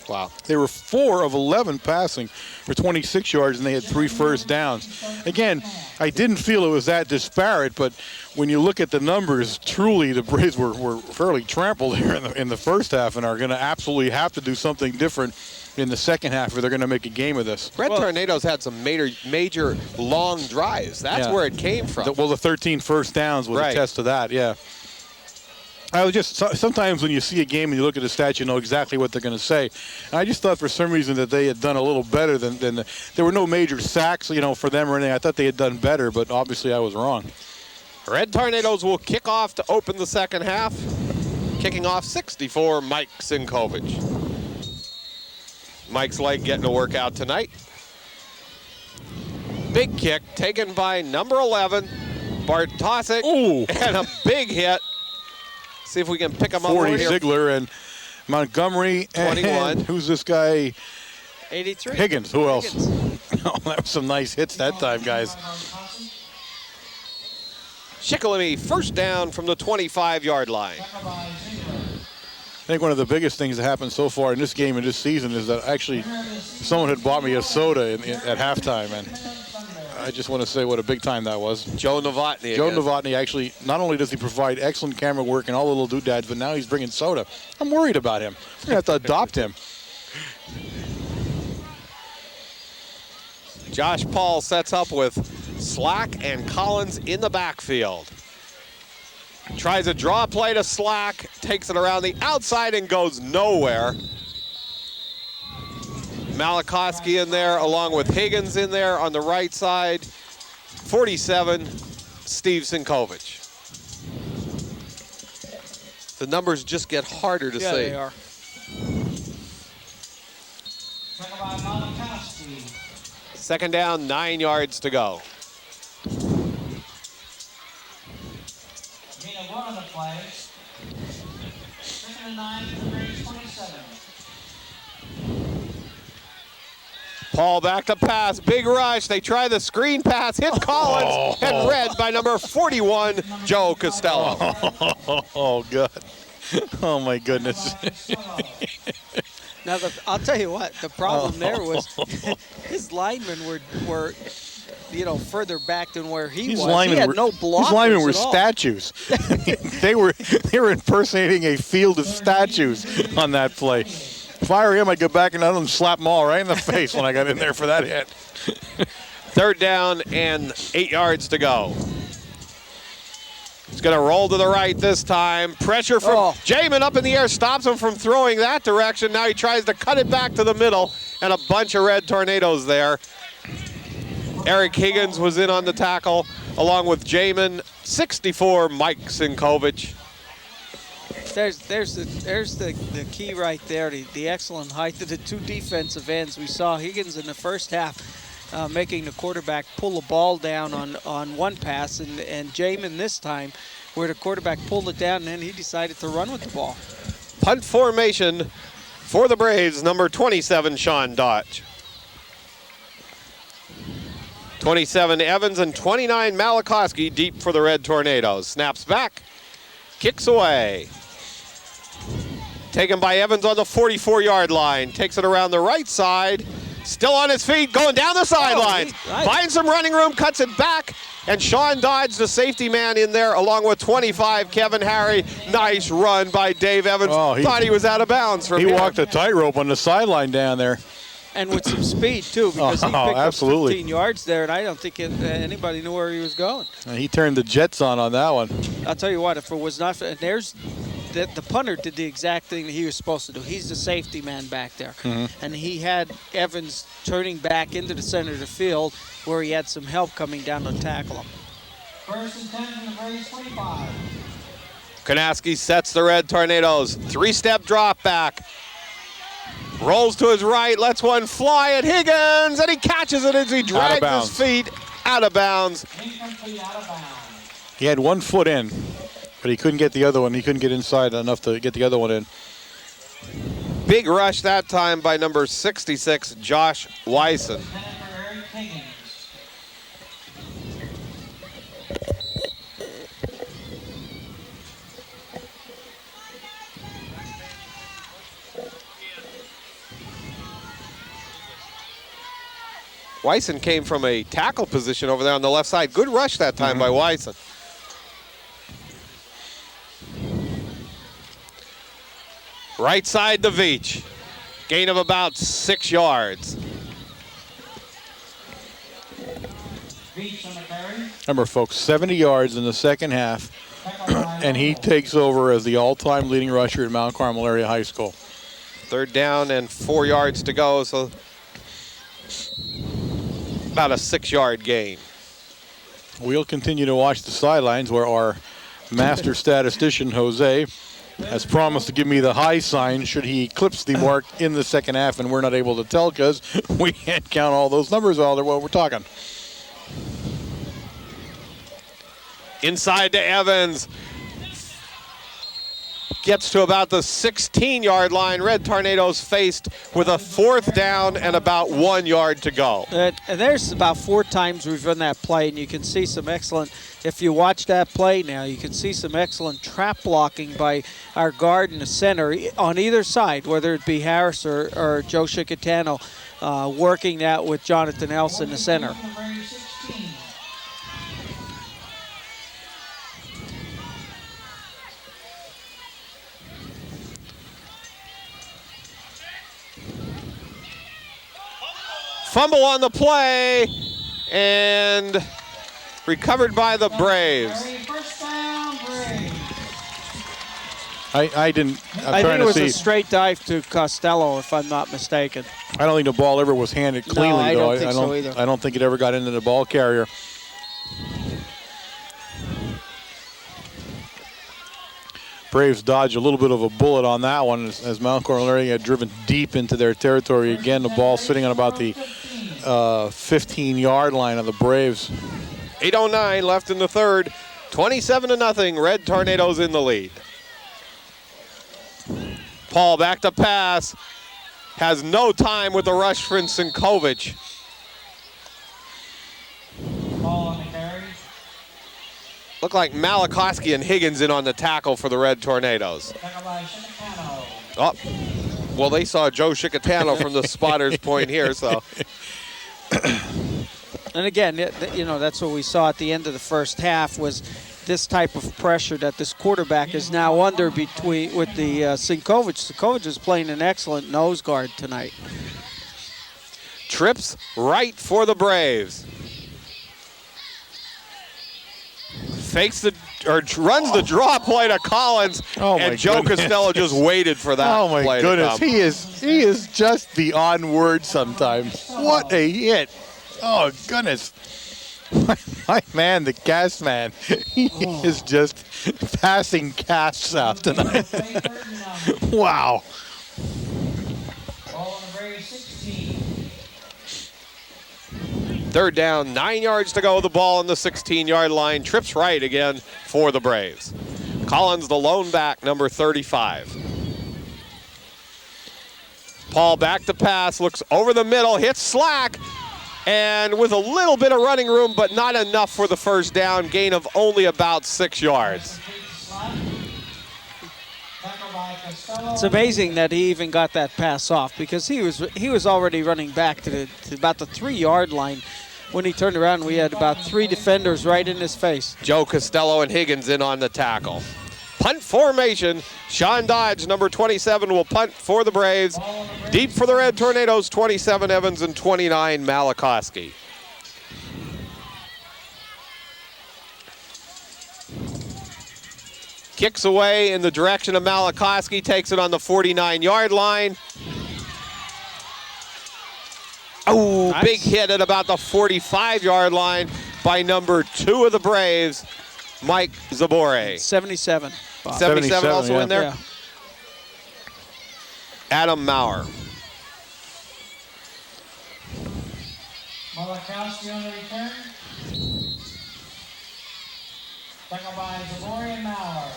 Wow. They were 4 of 11 passing for 26 yards, and they had 3 first downs. Again, I didn't feel it was that disparate, but when you look at the numbers, truly the Braves were fairly trampled here in the first half and are going to absolutely have to do something different in the second half if they're going to make a game of this. Red Tornadoes had some major long drives. That's where it came from. The 13 first downs was a test of that, yeah. I was just, sometimes when you see a game and you look at the stats, you know exactly what they're going to say. And I just thought for some reason that they had done a little better than there were no major sacks, you know, for them or anything. I thought they had done better, but obviously I was wrong. Red Tornadoes will kick off to open the second half. Kicking off 64, Mike Sinkovich. Mike's leg getting a workout tonight. Big kick taken by number 11, Bartosik. Ooh. And a big hit. See if we can pick him up. 40 Ziegler and Montgomery. 21. And who's this guy? 83. Higgins. Who else? Oh, that was some nice hits that time, guys. Shikellamy first down from the 25-yard line. I think one of the biggest things that happened so far in this game and this season is that actually someone had bought me a soda at halftime, and I just want to say what a big time that was. Joe Novotny. Joe Novotny actually, not only does he provide excellent camera work and all the little doodads, but now he's bringing soda. I'm worried about him. We're going to have to adopt him. Josh Paul sets up with Slack and Collins in the backfield. Tries a draw play to Slack, takes it around the outside and goes nowhere. Malachowski in there along with Higgins in there on the right side. 47, Steve Sinkovich. The numbers just get harder to see. They are. Second down, 9 yards to go. One of the plays. Second and 9 to the Braves 27. Paul back to pass, big rush. They try the screen pass, hit Collins, and read by number 41, Joe Costello. Oh, God. Oh, my goodness. Now, I'll tell you what, the problem there was his linemen were you know, further back than where he was. He had no blockers. These linemen were statues. they were impersonating a field of statues on that play. If I were him, I'd go back and let him slap them all right in the face when I got in there for that hit. Third down and 8 yards to go. He's going to roll to the right this time. Pressure from Jamin up in the air stops him from throwing that direction. Now he tries to cut it back to the middle, and a bunch of Red Tornadoes there. Eric Higgins was in on the tackle, along with Jamin. 64, Mike Sinkovich. There's the key right there, the excellent height of the two defensive ends. We saw Higgins in the first half making the quarterback pull the ball down on one pass, and Jamin this time where the quarterback pulled it down and then he decided to run with the ball. Punt formation for the Braves, number 27, Sean Dodge. 27, Evans, and 29, Malachowski deep for the Red Tornadoes. Snaps back, kicks away. Taken by Evans on the 44-yard line. Takes it around the right side. Still on his feet, going down the sidelines. Finds some running room, cuts it back. And Sean Dodge, the safety man in there, along with 25, Kevin Harry. Nice run by Dave Evans. Thought he was out of bounds from here. He walked a tightrope on the sideline down there. And with some speed, too, because he picked up 15 yards there, and I don't think anybody knew where he was going. And he turned the jets on that one. I'll tell you what, if it was not – there's – the punter did the exact thing that he was supposed to do. He's the safety man back there. And he had Evans turning back into the center of the field where he had some help coming down to tackle him. First and 10 from the Braves 25. Kanaski sets the Red Tornadoes. Three-step drop back. Rolls to his right, lets one fly at Higgins, and he catches it as he drags his feet out of bounds. He had 1 foot in, but he couldn't get the other one. He couldn't get inside enough to get the other one in. Big rush that time by number 66, Josh Wyson. Wyson came from a tackle position over there on the left side. Good rush that time by Wyson. Right side to Veach. Gain of about 6 yards. Remember, folks, 70 yards in the second half, and he takes over as the all-time leading rusher at Mount Carmel Area High School. Third down and 4 yards to go, so about a 6-yard gain. We'll continue to watch the sidelines where our master statistician, Jose, has promised to give me the high sign should he eclipse the mark in the second half, and we're not able to tell because we can't count all those numbers while we're talking. Inside to Evans. Gets to about the 16-yard line. Red Tornadoes faced with a 4th down and about 1 yard to go. And there's about 4 times we've run that play, and you can see some excellent, if you watch that play now, you can see some excellent trap blocking by our guard in the center on either side, whether it be Harris or Joe Shikellamy, working that with Jonathan Else in the center. Fumble on the play, and recovered by the Braves. I think it was a straight dive to Costello, if I'm not mistaken. I don't think the ball ever was handed cleanly, no, I though. don't think so either. I don't think it ever got into the ball carrier. Braves dodged a little bit of a bullet on that one as Mount Carmel Area had driven deep into their territory. Again, the ball sitting on about the 15-yard line of the Braves. 8:09 left in the third. 27-0. Red Tornadoes in the lead. Paul back to pass. Has no time with the rush for Sinkovich. Look like Malachowski and Higgins in on the tackle for the Red Tornadoes. Oh, well, they saw Joe Shikellamy from the spotter's point here, so. And again, you know, that's what we saw at the end of the first half was this type of pressure that this quarterback is now under with the Sinkovich. Sinkovich is playing an excellent nose guard tonight. Trips right for the Braves. runs the draw play to Collins, and Joe Costello just waited for that. Oh my play goodness, to come. he is just beyond words sometimes. What a hit! Oh goodness, my man, the cast man, he is just passing casts out tonight. Wow. Ball on the Braves 16. Third down, 9 yards to go. The ball on the 16-yard line. Trips right again for the Braves. Collins, the lone back, number 35. Paul back to pass, looks over the middle, hits slack, and with a little bit of running room, but not enough for the first down. Gain of only about 6 yards. It's amazing that he even got that pass off, because he was already running back to about the 3-yard line when he turned around. We had about 3 defenders right in his face. Joe Costello and Higgins in on the tackle. Punt formation. Sean Dodge, number 27, will punt for the Braves. Deep for the Red Tornadoes, 27 Evans and 29 Malachowski. Kicks away in the direction of Malachowski, takes it on the 49-yard line. Oh, nice. Big hit at about the 45-yard line by number 2 of the Braves, Mike Zabore. 77. Bob. 77 also yeah. in there? Yeah. Adam Maurer. Malachowski on the return. Tackle by Zabori and Maurer.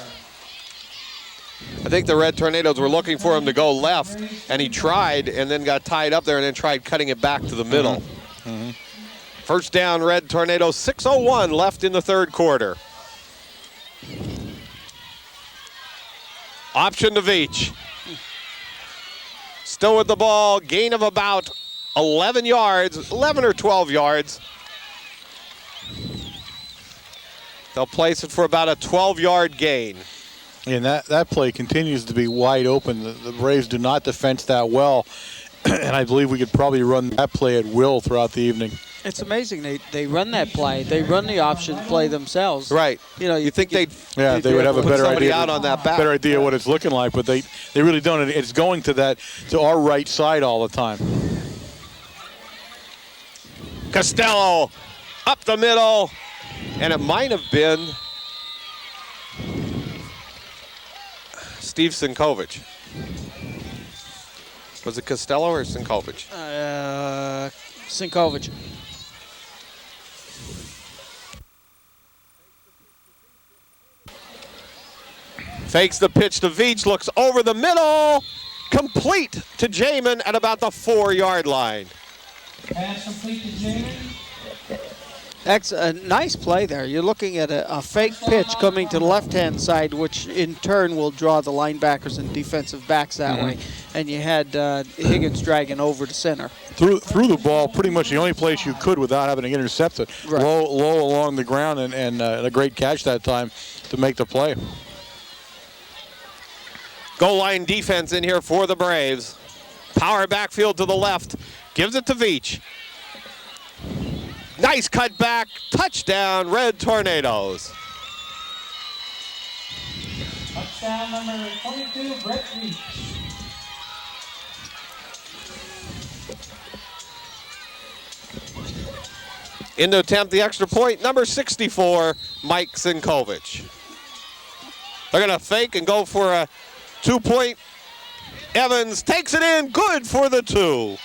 I think the Red Tornadoes were looking for him to go left, and he tried and then got tied up there and then tried cutting it back to the middle. Mm-hmm. First down, Red Tornadoes, 6:01 left in the third quarter. Option to Veach. Still with the ball, gain of about 11 yards, 11 or 12 yards. They'll place it for about a 12-yard gain. And that play continues to be wide open. The Braves do not defense that well, and I believe we could probably run that play at will throughout the evening. It's amazing. They run that play. They run the option play themselves. Right. You know, you think they would have a put better somebody idea. out on that back. Better idea what it's looking like, but they really don't. It's going to our right side all the time. Costello up the middle, and it might have been Steve Sinkovich. Was it Costello or Sinkovich? Sinkovich. Fakes the pitch to Veach, looks over the middle, complete to Jamin at about the 4-yard line. Pass complete to Jamin. That's a nice play there. You're looking at a fake pitch coming to the left-hand side, which in turn will draw the linebackers and defensive backs that way. And you had Higgins dragging over to center. Threw the ball pretty much the only place you could without having to intercept it. Right. Low along the ground, and a great catch that time to make the play. Goal line defense in here for the Braves. Power backfield to the left. Gives it to Veach. Nice cut back. Touchdown, Red Tornadoes. Touchdown number 22, Brett Veach. In to attempt the extra point, number 64, Mike Sinkovich. They're going to fake and go for a 2-point. Evans takes it in, good for the 2.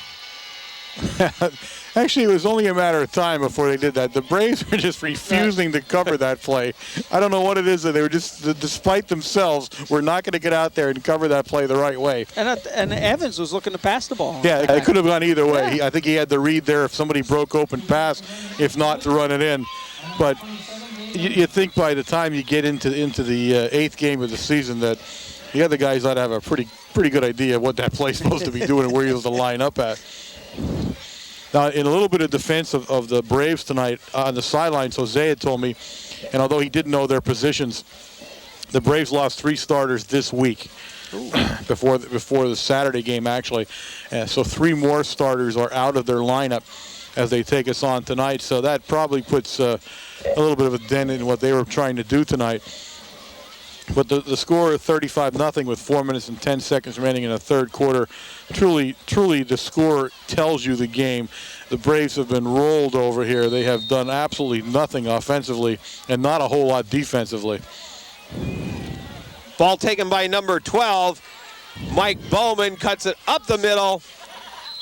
Actually, it was only a matter of time before they did that. The Braves were just refusing to cover that play. I don't know what it is that they were just, despite themselves, we're not going to get out there and cover that play the right way. And Evans was looking to pass the ball. Yeah, it could have gone either way. I think he had the read there if somebody broke open pass, if not to run it in. But you think by the time you get into the 8th game of the season that the other guys ought to have a pretty good idea of what that play's supposed to be doing and where he was to line up at. Now, in a little bit of defense of the Braves tonight on the sidelines, Jose had told me, and although he didn't know their positions, the Braves lost 3 starters this week before the Saturday game, actually. So 3 more starters are out of their lineup. as they take us on tonight. So that probably puts a little bit of a dent in what they were trying to do tonight. But the score of 35-0 with 4 minutes and 10 seconds remaining in the third quarter, truly the score tells you the game. The Braves have been rolled over here. They have done absolutely nothing offensively and not a whole lot defensively. Ball taken by number 12. Mike Bowman cuts it up the middle.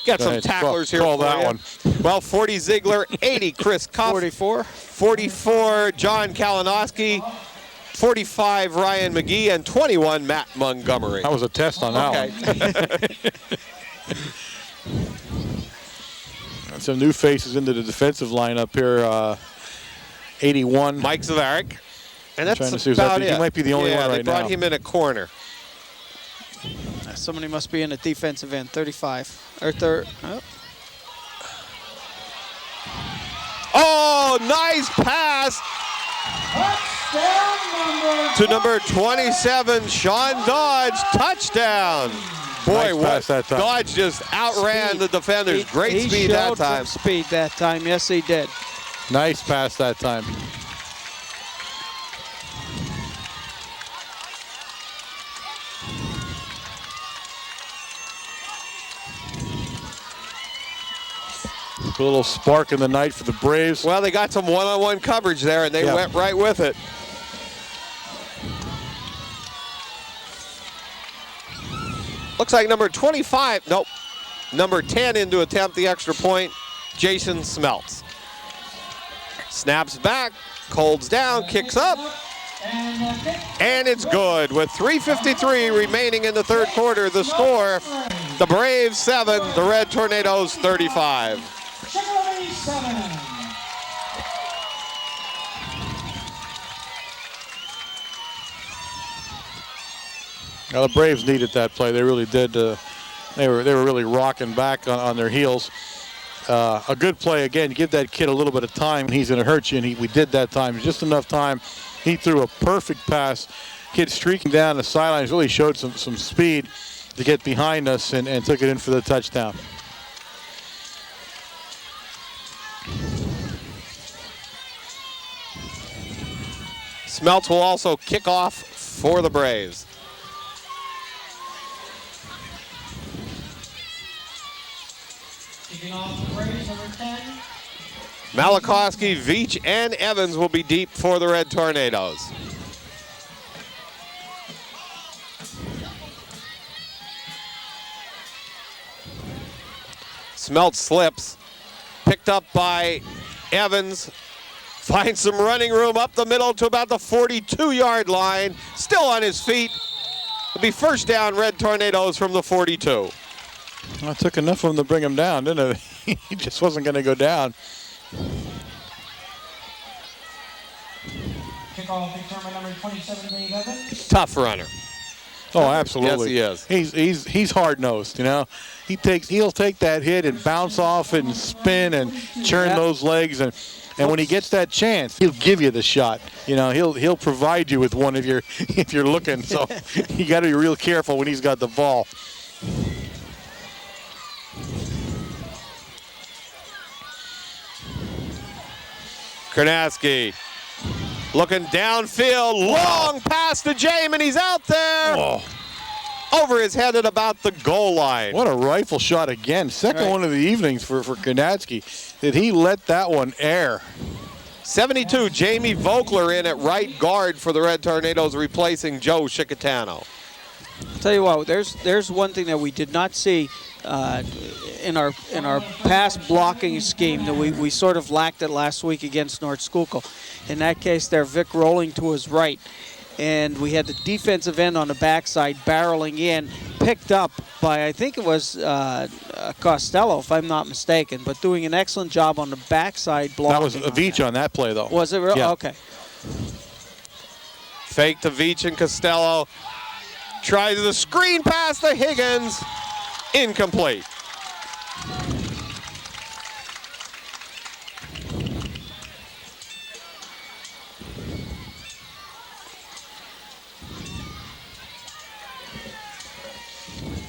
Got some tacklers here call for that you. one. Well, 40 Ziegler, 80 Chris Cuff. 44 John Kalinowski. 45 Ryan McGee, and 21 Matt Montgomery. That was a test on that one. Some new faces into the defensive lineup here. 81. Mike Zavaric. And that's trying to see about it. He might be the only one right now. Yeah, they brought him in a corner. Somebody must be in the defensive end, 35. Or third. Oh, nice pass to number 27, Sean Dodge. Touchdown. Boy, nice pass that time. Dodge just outran the defenders. Great speed that time. Speed that time. Yes, he did. Nice pass that time. A little spark in the night for the Braves. Well, they got some one-on-one coverage there, and they went right with it. Looks like number 25, nope, number 10 in to attempt the extra point, Jason Smeltz. Snaps back, holds down, kicks up, and it's good. With 3:53 remaining in the third quarter, the score, the Braves 7, the Red Tornadoes 35. Shikellamy 7. Now the Braves needed that play. They really did. They were really rocking back on their heels. A good play again. Give that kid a little bit of time. He's going to hurt you, and we did that time. Just enough time. He threw a perfect pass. Kid streaking down the sidelines really showed some speed to get behind us and took it in for the touchdown. Smeltz will also kick off for the Braves. Kicking off the Braves, number 10. Malachowski, Veach, and Evans will be deep for the Red Tornadoes. Smeltz slips, picked up by Evans, finds some running room up the middle to about the 42-yard line, still on his feet. It'll be first down, Red Tornadoes from the 42. Well, it took enough of him to bring him down, didn't it? He just wasn't going to go down. Kickoff return number 27, Dave Evans. Tough runner. Oh, absolutely. Yes, he is. He's hard-nosed, you know. He'll take that hit and bounce off it and spin and churn those legs, and when he gets that chance, he'll give you the shot. You know, he'll provide you with one if you're looking. So you got to be real careful when he's got the ball. Karnaski looking downfield, long pass to James, and he's out there. Oh. Over his head at about the goal line. What a rifle shot again. Second one of the evenings for Karnatsky. Did he let that one air? 72, Jamie Vogler in at right guard for the Red Tornadoes, replacing Joe Chickatano. I'll tell you what, there's one thing that we did not see in our pass blocking scheme that we sort of lacked it last week against North Schuylkill. In that case, there, Vic rolling to his right. And we had the defensive end on the backside barreling in, picked up by, I think it was Costello, if I'm not mistaken, but doing an excellent job on the backside blocking. That was Veach on that play, though. Was it real? Yeah. Okay. Fake to Veach and Costello. Tries the screen pass to Higgins. Incomplete.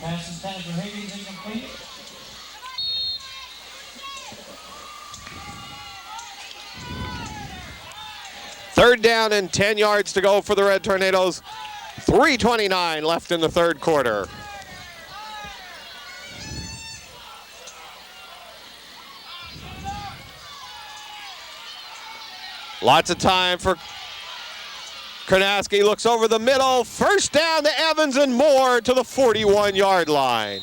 Pass intended for Higgins, incomplete. Third down and 10 yards to go for the Red Tornadoes. 3:29 left in the third quarter. Lots of time for Karnaski. Looks over the middle. First down to Evans and Moore to the 41-yard line.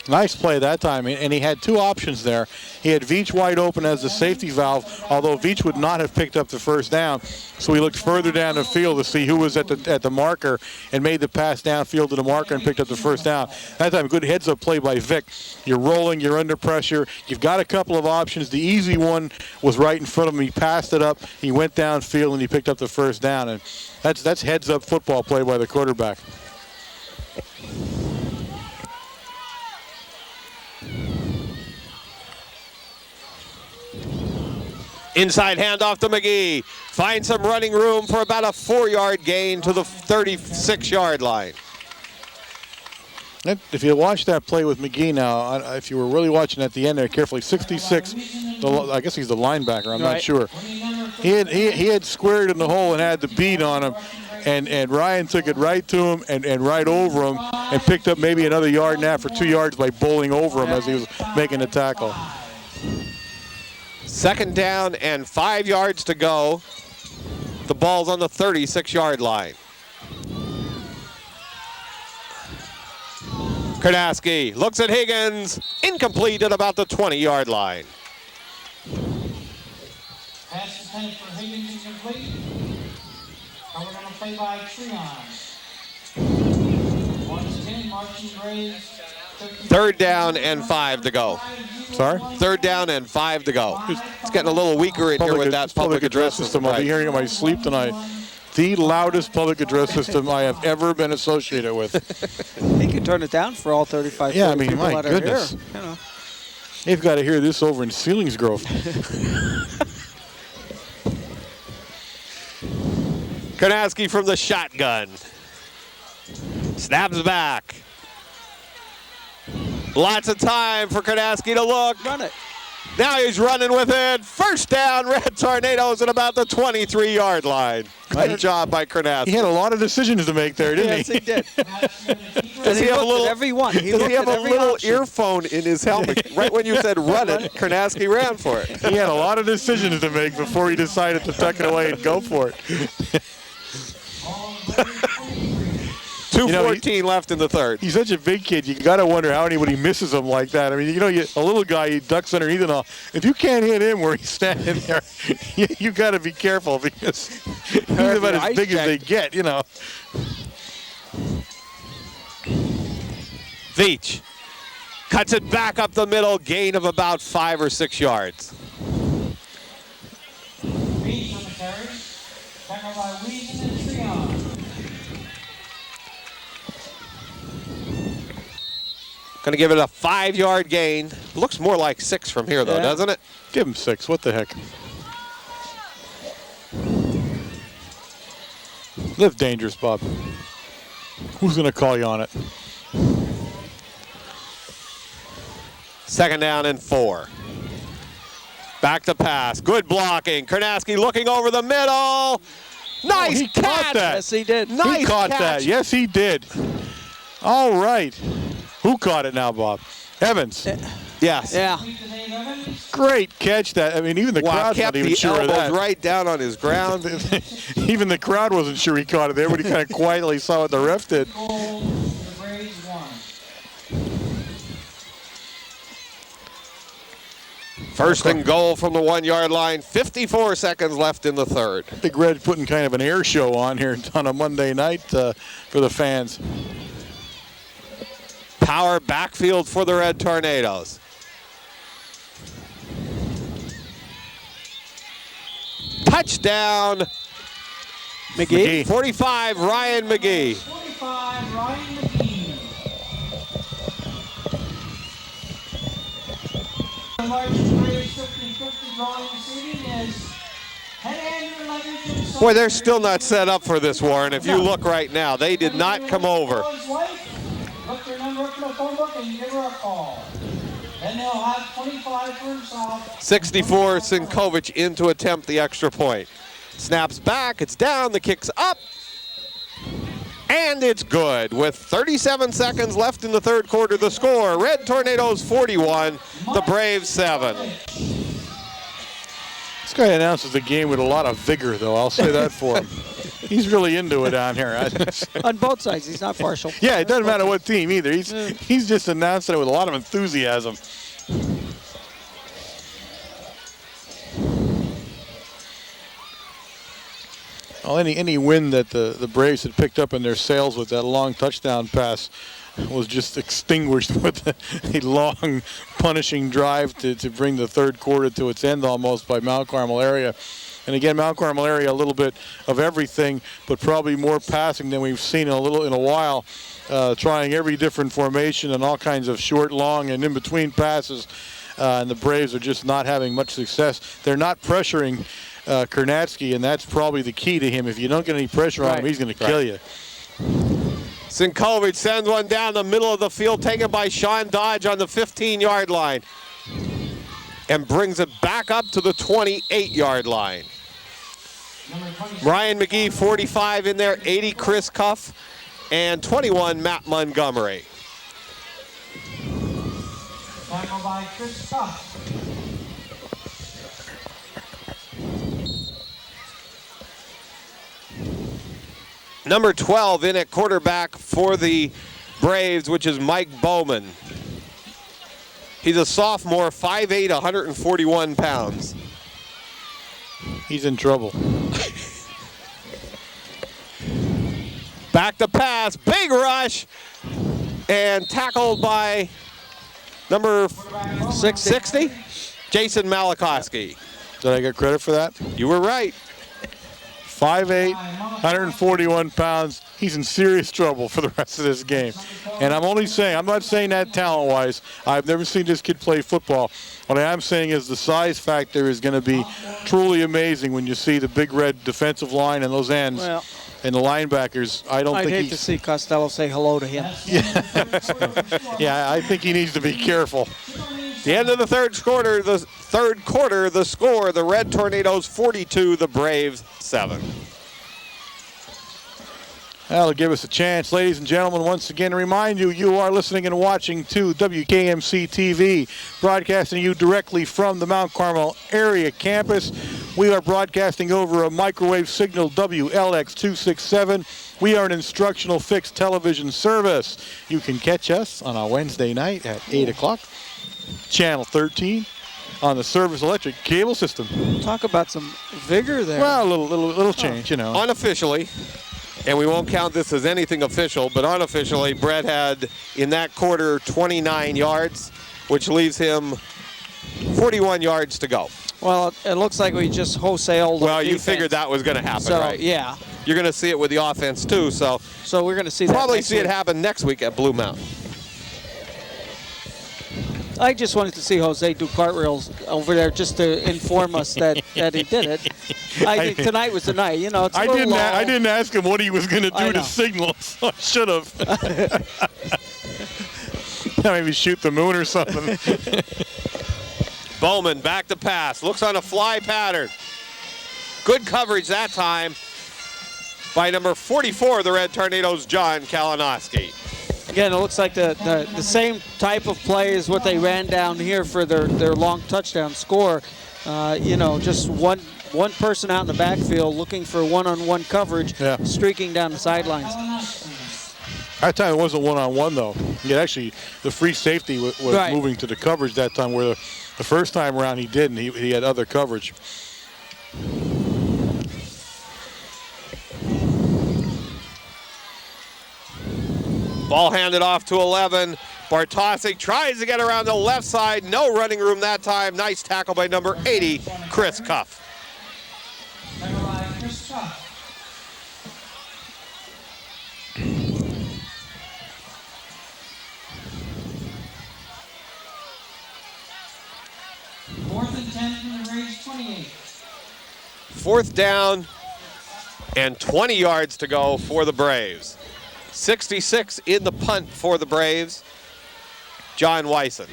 Nice play that time, and he had two options there. He had Veach wide open as the safety valve, although Veach would not have picked up the first down. So he looked further down the field to see who was at the marker and made the pass downfield to the marker and picked up the first down. That time, good heads-up play by Vic. You're rolling, you're under pressure. You've got a couple of options. The easy one was right in front of him. He passed it up. He went downfield, and he picked up the first down. And that's heads-up football play by the quarterback. Inside handoff to McGee. Finds some running room for about a 4-yard gain to the 36-yard line. If you watch that play with McGee now, if you were really watching at the end there carefully, 66, I guess he's the linebacker, I'm not sure. He had squared in the hole and had the beat on him, and Ryan took it right to him and right over him and picked up maybe another yard and a half or 2 yards by bowling over him as he was making the tackle. Second down and 5 yards to go. The ball's on the 36-yard line. Karnaski looks at Higgins. Incomplete at about the 20-yard line. Pass intended for Higgins incomplete. Covered on a play by Treon. Once again, marching Braves. Third down and 5 to go. Sorry? Third down and 5 to go. It's getting a little weaker in here with that public address system. I'll be hearing in my sleep tonight. The loudest public address system I have ever been associated with. He could turn it down for all 35 yeah, I mean, people my that goodness. are here. You know. They've got to hear this over in Selingsgrove. Karnaski from the shotgun. Snaps back. Lots of time for Karnaski to look. Run it. Now he's running with it. First down, Red Tornadoes at about the 23-yard line. Good job by Karnaski. He had a lot of decisions to make there, didn't he? Yes, he did. Does he have a little, every one. Does he have a little earphone in his helmet? Right when you said run it, Karnaski ran for it. He had a lot of decisions to make before he decided to tuck it away and go for it. 2:14 left in the third. He's such a big kid. You got to wonder how anybody misses him like that. I mean, you know, a little guy, he ducks underneath and all. If you can't hit him where he's standing there, you got to be careful because he's about as big as they get, you know. Veach cuts it back up the middle, gain of about 5 or 6 yards. Veach on the carry. Tackled by Wiesen and Treon. Going to give it a 5-yard gain. Looks more like 6 from here, though, doesn't it? Give him 6. What the heck? Live dangerous, Bob. Who's going to call you on it? Second down and 4. Back to pass. Good blocking. Karnaski looking over the middle. Nice catch. Caught that. Yes, he did. Nice he caught catch. that. Yes, he did. All right. Who caught it now, Bob? Evans. Yes. Yeah. Great catch that. I mean, even the crowd's kept not even the sure of elbows that. right down on his ground. Even the crowd wasn't sure he caught it there, but he kind of quietly saw what the ref did. First and goal from the 1-yard line. 54 seconds left in the third. Big Red putting kind of an air show on here on a Monday night for the fans. Power backfield for the Red Tornadoes. Touchdown. McGee. 45, Ryan McGee. 45, Ryan McGee. The largest Braves 50-50 drawing this evening is head-hander Leonard. Boy, they're still not set up for this, Warren. If you look right now, they did not come over. Look their number up in the phone book and give her a call. Then he'll have 25 for himself. 64, Sinkovic in to attempt the extra point. Snaps back, it's down, the kick's up. And it's good. With 37 seconds left in the third quarter, the score, Red Tornadoes 41, the Braves 7. This guy announces the game with a lot of vigor, though. I'll say that for him. He's really into it down here. On both sides, he's not partial. Yeah, it doesn't matter what team either. He's just announcing it with a lot of enthusiasm. Well, any win that the Braves had picked up in their sails with that long touchdown pass was just extinguished with a long punishing drive to bring the third quarter to its end almost by Mount Carmel area. And again, Mount Carmel area, a little bit of everything, but probably more passing than we've seen in a while, trying every different formation and all kinds of short, long, and in-between passes. And the Braves are just not having much success. They're not pressuring Kernatsky, and that's probably the key to him. If you don't get any pressure on him, he's going to kill you. Sinkovic sends one down the middle of the field, taken by Sean Dodge on the 15-yard line, and brings it back up to the 28-yard line. Ryan McGee, 45 in there, 80 Chris Cuff, and 21 Matt Montgomery. Tackle by Chris Cuff. Number 12 in at quarterback for the Braves, which is Mike Bowman. He's a sophomore, 5'8", 141 pounds. He's in trouble. Back to pass, big rush, and tackled by number 60, Jason Malachowski. Did I get credit for that? You were right. 5'8", 141 pounds. He's in serious trouble for the rest of this game. And I'm not saying that talent-wise. I've never seen this kid play football. What I am saying is the size factor is going to be truly amazing when you see the big red defensive line and those ends and the linebackers. I'd hate to see Costello say hello to him. Yeah, I think he needs to be careful. The end of the third quarter, the score, the Red Tornadoes 42, the Braves 7. That'll give us a chance, ladies and gentlemen, once again to remind you, you are listening and watching to WKMC TV, broadcasting you directly from the Mount Carmel area campus. We are broadcasting over a microwave signal WLX267. We are an instructional fixed television service. You can catch us on a Wednesday night at 8 o'clock. Channel 13 on the Service Electric cable system. Talk about some vigor there. Well, a little change, you know. Unofficially, and we won't count this as anything official, but unofficially, Brett had in that quarter 29 yards, which leaves him 41 yards to go. Well, it looks like we just wholesaled. Well, you figured that was going to happen, so, right? Yeah. You're going to see it with the offense too, so we're going to see that probably next see week. it happen next week at Blue Mountain. I just wanted to see Jose do cartwheels over there just to inform us that he did it. I think tonight was the night. You know, it's a little low. I didn't ask him what he was going to do to signal, so I should have. Maybe shoot the moon or something. Bowman back to pass. Looks on a fly pattern. Good coverage that time by number 44 of the Red Tornadoes, John Kalinowski. Again, it looks like the same type of play as what they ran down here for their long touchdown score. You know, just one person out in the backfield looking for one-on-one coverage, streaking down the sidelines. That time it wasn't one-on-one, though. Yeah, actually, the free safety was moving to the coverage that time, where the first time around he didn't. He had other coverage. Ball handed off to 11. Bartosik tries to get around the left side. No running room that time. Nice tackle by number 80, Chris Cuff. Tackle by Chris Cuff. Fourth and 10 from the Braves 28. Fourth down and 20 yards to go for the Braves. 66 in the punt for the Braves. John Wyson.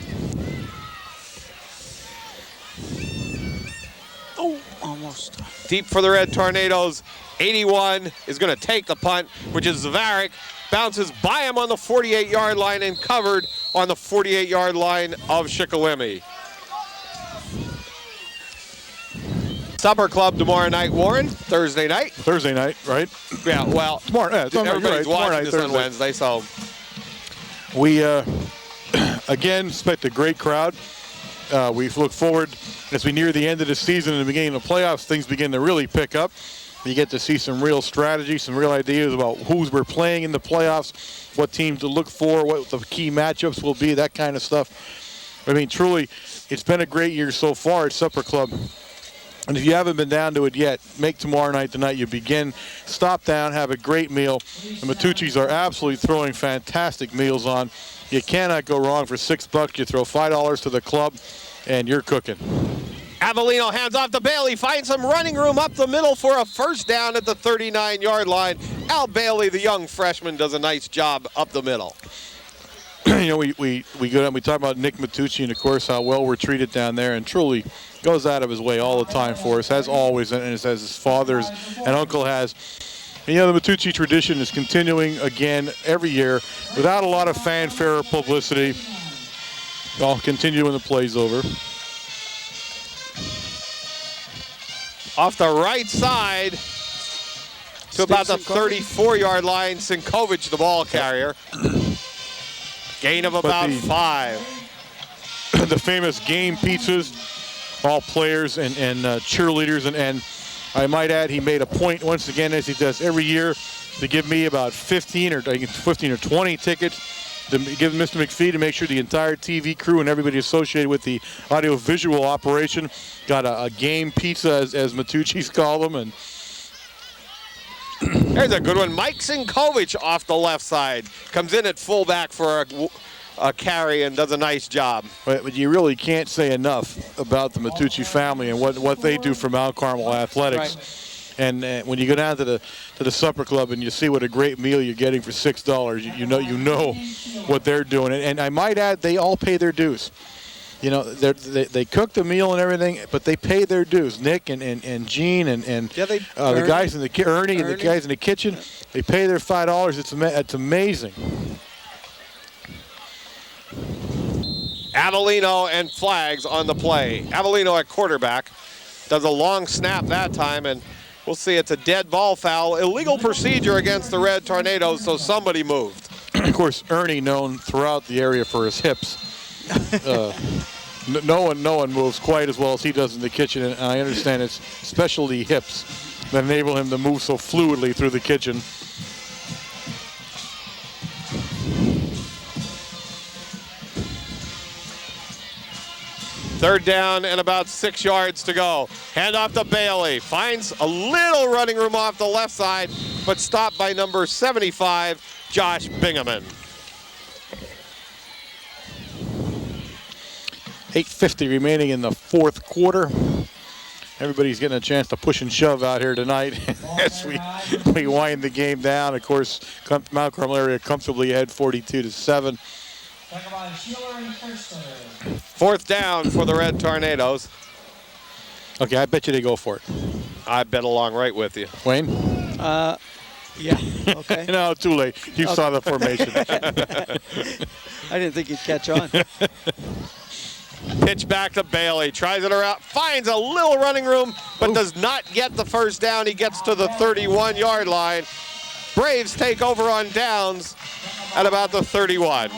Almost. Deep for the Red Tornadoes. 81 is going to take the punt, which is Zavarik. Bounces by him on the 48-yard line and covered on the 48-yard line of Shikellamy. Supper Club tomorrow night, Warren. Thursday night. Thursday night, right? Yeah, well, Tomorrow, everybody's watching night, this Thursday. on Wednesday, so. We, again, expect a great crowd. We look forward, as we near the end of the season and the beginning of the playoffs, things begin to really pick up. You get to see some real strategy, some real ideas about who we're playing in the playoffs, what teams to look for, what the key matchups will be, that kind of stuff. I mean, truly, it's been a great year so far at Supper Club. And if you haven't been down to it yet, make tomorrow night the night you begin. Stop down, have a great meal. The Matucci's are absolutely throwing fantastic meals on. You cannot go wrong for $6. You throw $5 to the club, and you're cooking. Avellino hands off to Bailey, finds some running room up the middle for a first down at the 39-yard line. Al Bailey, the young freshman, does a nice job up the middle. You know, we go down, we talk about Nick Matucci and, of course, how well we're treated down there, and truly goes out of his way all the time for us, as always, and as his father and uncle has. And, you know, the Matucci tradition is continuing again every year without a lot of fanfare or publicity. I'll continue when the play's over. Off the right side to about the 34-yard line, Sinkovic, the ball carrier. Gain of about 5. The famous game pizzas, all players and cheerleaders, and I might add, he made a point once again, as he does every year, to give me about 15 or 20 tickets to give Mr. McPhee to make sure the entire TV crew and everybody associated with the audio-visual operation got a game pizza, as Matucci's call them. And there's a good one. Mike Sinkovic off the left side. Comes in at fullback for a carry and does a nice job. But you really can't say enough about the Matucci family and what they do for Mount Carmel athletics. Right. And when you go down to the Supper Club and you see what a great meal you're getting for $6, you know what they're doing. And I might add, they all pay their dues. You know, they cook the meal and everything, but they pay their dues. Nick and Gene and the guys in the Ernie and the guys in the kitchen, they pay their $5. It's amazing. Avellino and flags on the play. Avellino at quarterback does a long snap that time, and we'll see it's a dead ball foul. Illegal procedure against the Red Tornadoes, so somebody moved. Of course, Ernie, known throughout the area for his hips. No one moves quite as well as he does in the kitchen, and I understand it's specialty hips that enable him to move so fluidly through the kitchen. Third down and about 6 yards to go. Hand off to Bailey. Finds a little running room off the left side, but stopped by number 75, Josh Bingaman. 8:50 remaining in the fourth quarter. Everybody's getting a chance to push and shove out here tonight as we wind the game down. Of course, Mount Carmel area comfortably ahead 42-7. Fourth down for the Red Tornadoes. Okay, I bet you they go for it. I bet along right with you. Wayne? Yeah, okay. No, too late. You saw the formation. I didn't think you'd catch on. Pitch back to Bailey. Tries it around. Finds a little running room, but does not get the first down. He gets to the 31-yard line. Braves take over on downs at about the 31.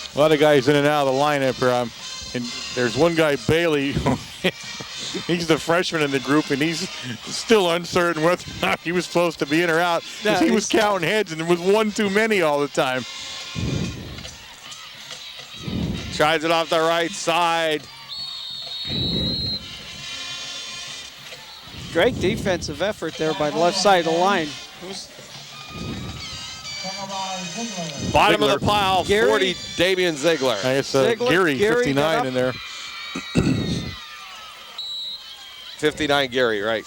A lot of guys in and out of the lineup here. And there's one guy, Bailey. He's the freshman in the group, and he's still uncertain whether or not he was supposed to be in or out. Because he was counting heads, and there was one too many all the time. Tries it off the right side. Great defensive effort there by the left side of the line. Bottom of the pile, Gary, 40, Damian Ziegler. I guess Gary 59 in there. 59 Gary, right.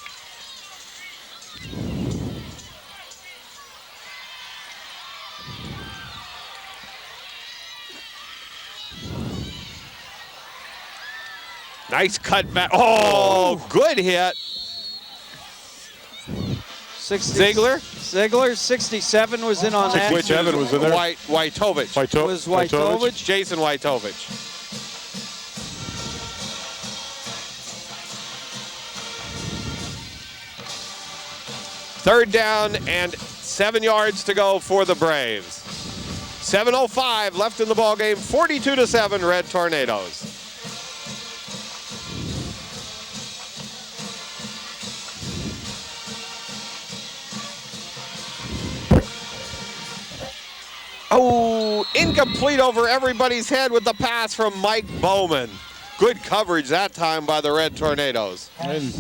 Nice cut back. Oh, good hit. Ziegler? Ziegler, 67 was in on that. 67 was in there. Wojtovich. Was Wojtovich. Jason Wojtovich. Third down and 7 yards to go for the Braves. 7:05 left in the ball game. 42-7 Red Tornadoes. Oh, incomplete over everybody's head with the pass from Mike Bowman. Good coverage that time by the Red Tornadoes. And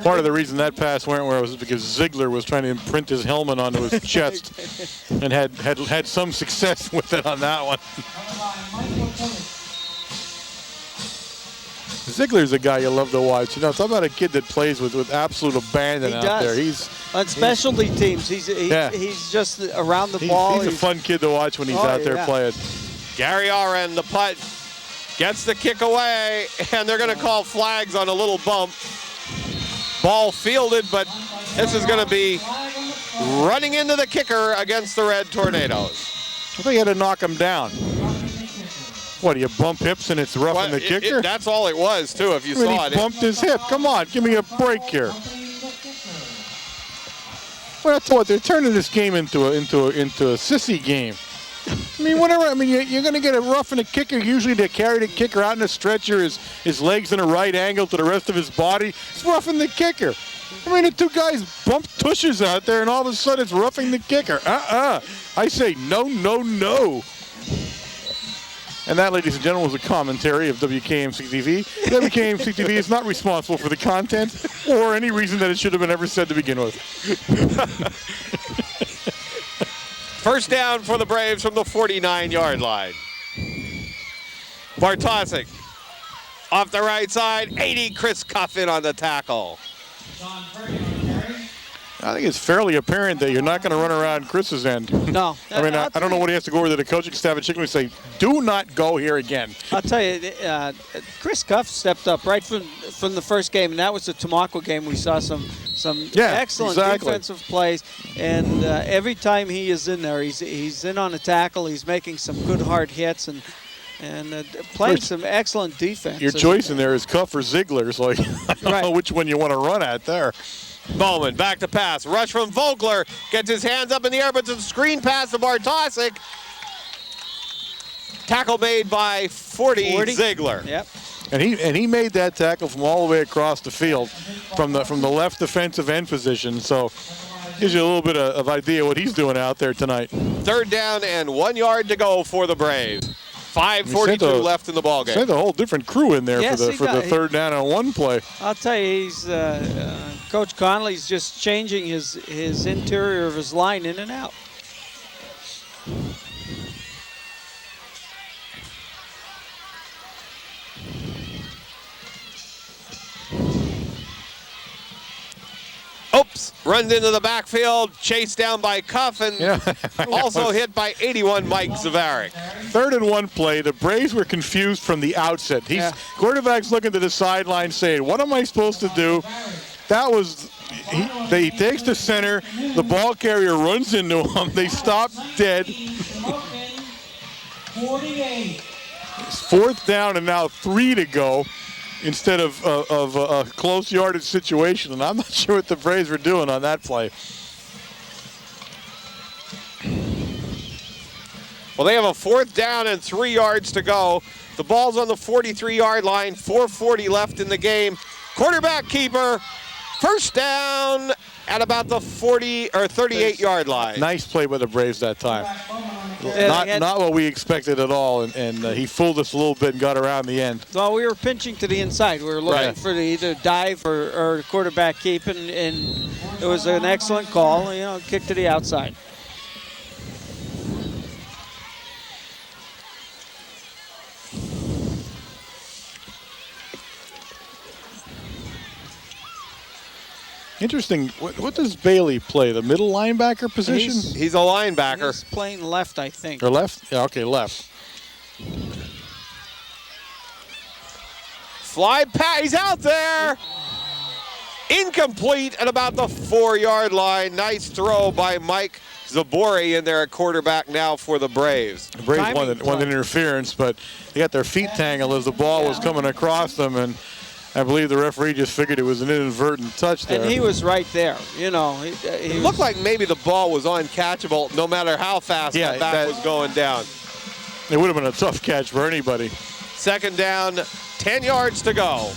part of the reason that pass went where it was because Ziegler was trying to imprint his helmet onto his chest and had some success with it on that one. Ziegler's a guy you love to watch. You know, talk about a kid that plays with absolute abandon out there. He's on specialty teams. He's just around the ball. He's a fun kid to watch when he's out there playing. Gary Ahren, the putt, gets the kick away, and they're going to call flags on a little bump. Ball fielded, but this is going to be running into the kicker against the Red Tornadoes. I think he had to knock him down. What, do you bump hips and it's roughing the kicker? That's all it was, too, if you saw it. He bumped his hip. Come on, give me a break here. Well, I thought they're turning this game into a sissy game. I mean, whatever. I mean, you're going to get a roughing a kicker. Usually they carry the kicker out in a stretcher, his legs in a right angle to the rest of his body. It's roughing the kicker. I mean, the two guys bump tushes out there, and all of a sudden it's roughing the kicker. I say no, no, no. And that, ladies and gentlemen, was a commentary of WKMC TV. WKMC TV is not responsible for the content or any reason that it should have been ever said to begin with. First down for the Braves from the 49-yard line. Bartosik off the right side. 80, Chris Cuffin on the tackle. I think it's fairly apparent that you're not going to run around Chris's end. No. I mean, I don't know what he has to go over to the coaching staff at Shikellamy and say, do not go here again. I'll tell you, Chris Cuff stepped up right from the first game, and that was the Tamaqua game. We saw some excellent defensive plays, and every time he is in there, he's in on a tackle. He's making some good hard hits and playing some excellent defense. Your choice in there is Cuff or Ziegler, so I don't know which one you want to run at there. Bowman back to pass. Rush from Vogler. Gets his hands up in the air, but it's a screen pass to Bartosik. Tackle made by 40. Ziegler. Yep. And he made that tackle from all the way across the field from the left defensive end position. So gives you a little bit of idea what he's doing out there tonight. Third down and 1 yard to go for the Braves. 5:42 left in the ballgame. Sent a whole different crew in there for the third down and one play. I'll tell you, he's Coach Conley's just changing his interior of his line in and out. Oops, runs into the backfield, chased down by Cuff, and also hit by 81 Mike Zavarik. Third and one play, the Braves were confused from the outset. Quarterback's looking to the sideline saying, what am I supposed to do? That was, he takes the center, the ball carrier runs into him, they stop dead. 48. It's fourth down and now 3 to go. Instead of a close yardage situation, and I'm not sure what the Braves were doing on that play. Well, they have a fourth down and 3 yards to go. The ball's on the 43-yard line, 4:40 left in the game. Quarterback keeper, first down at about the 40 or 38-yard line. Nice play by the Braves that time. Not what we expected at all, and he fooled us a little bit and got around the end. Well, we were pinching to the inside. We were looking for the either dive or quarterback keep, and it was an excellent call. Kick to the outside. Interesting. What does Bailey play? The middle linebacker position? He's a linebacker. He's playing left, I think. Or left? Yeah, okay, left. Fly pass. He's out there. Incomplete at about the 4-yard line. Nice throw by Mike Zabori in there at quarterback now for the Braves. The Braves won the interference, but they got their feet tangled as the ball was coming across them, and I believe the referee just figured it was an inadvertent touch there. And he was right there. You know, he looked like maybe the ball was uncatchable no matter how fast that back was going down. It would have been a tough catch for anybody. Second down, 10 yards to go.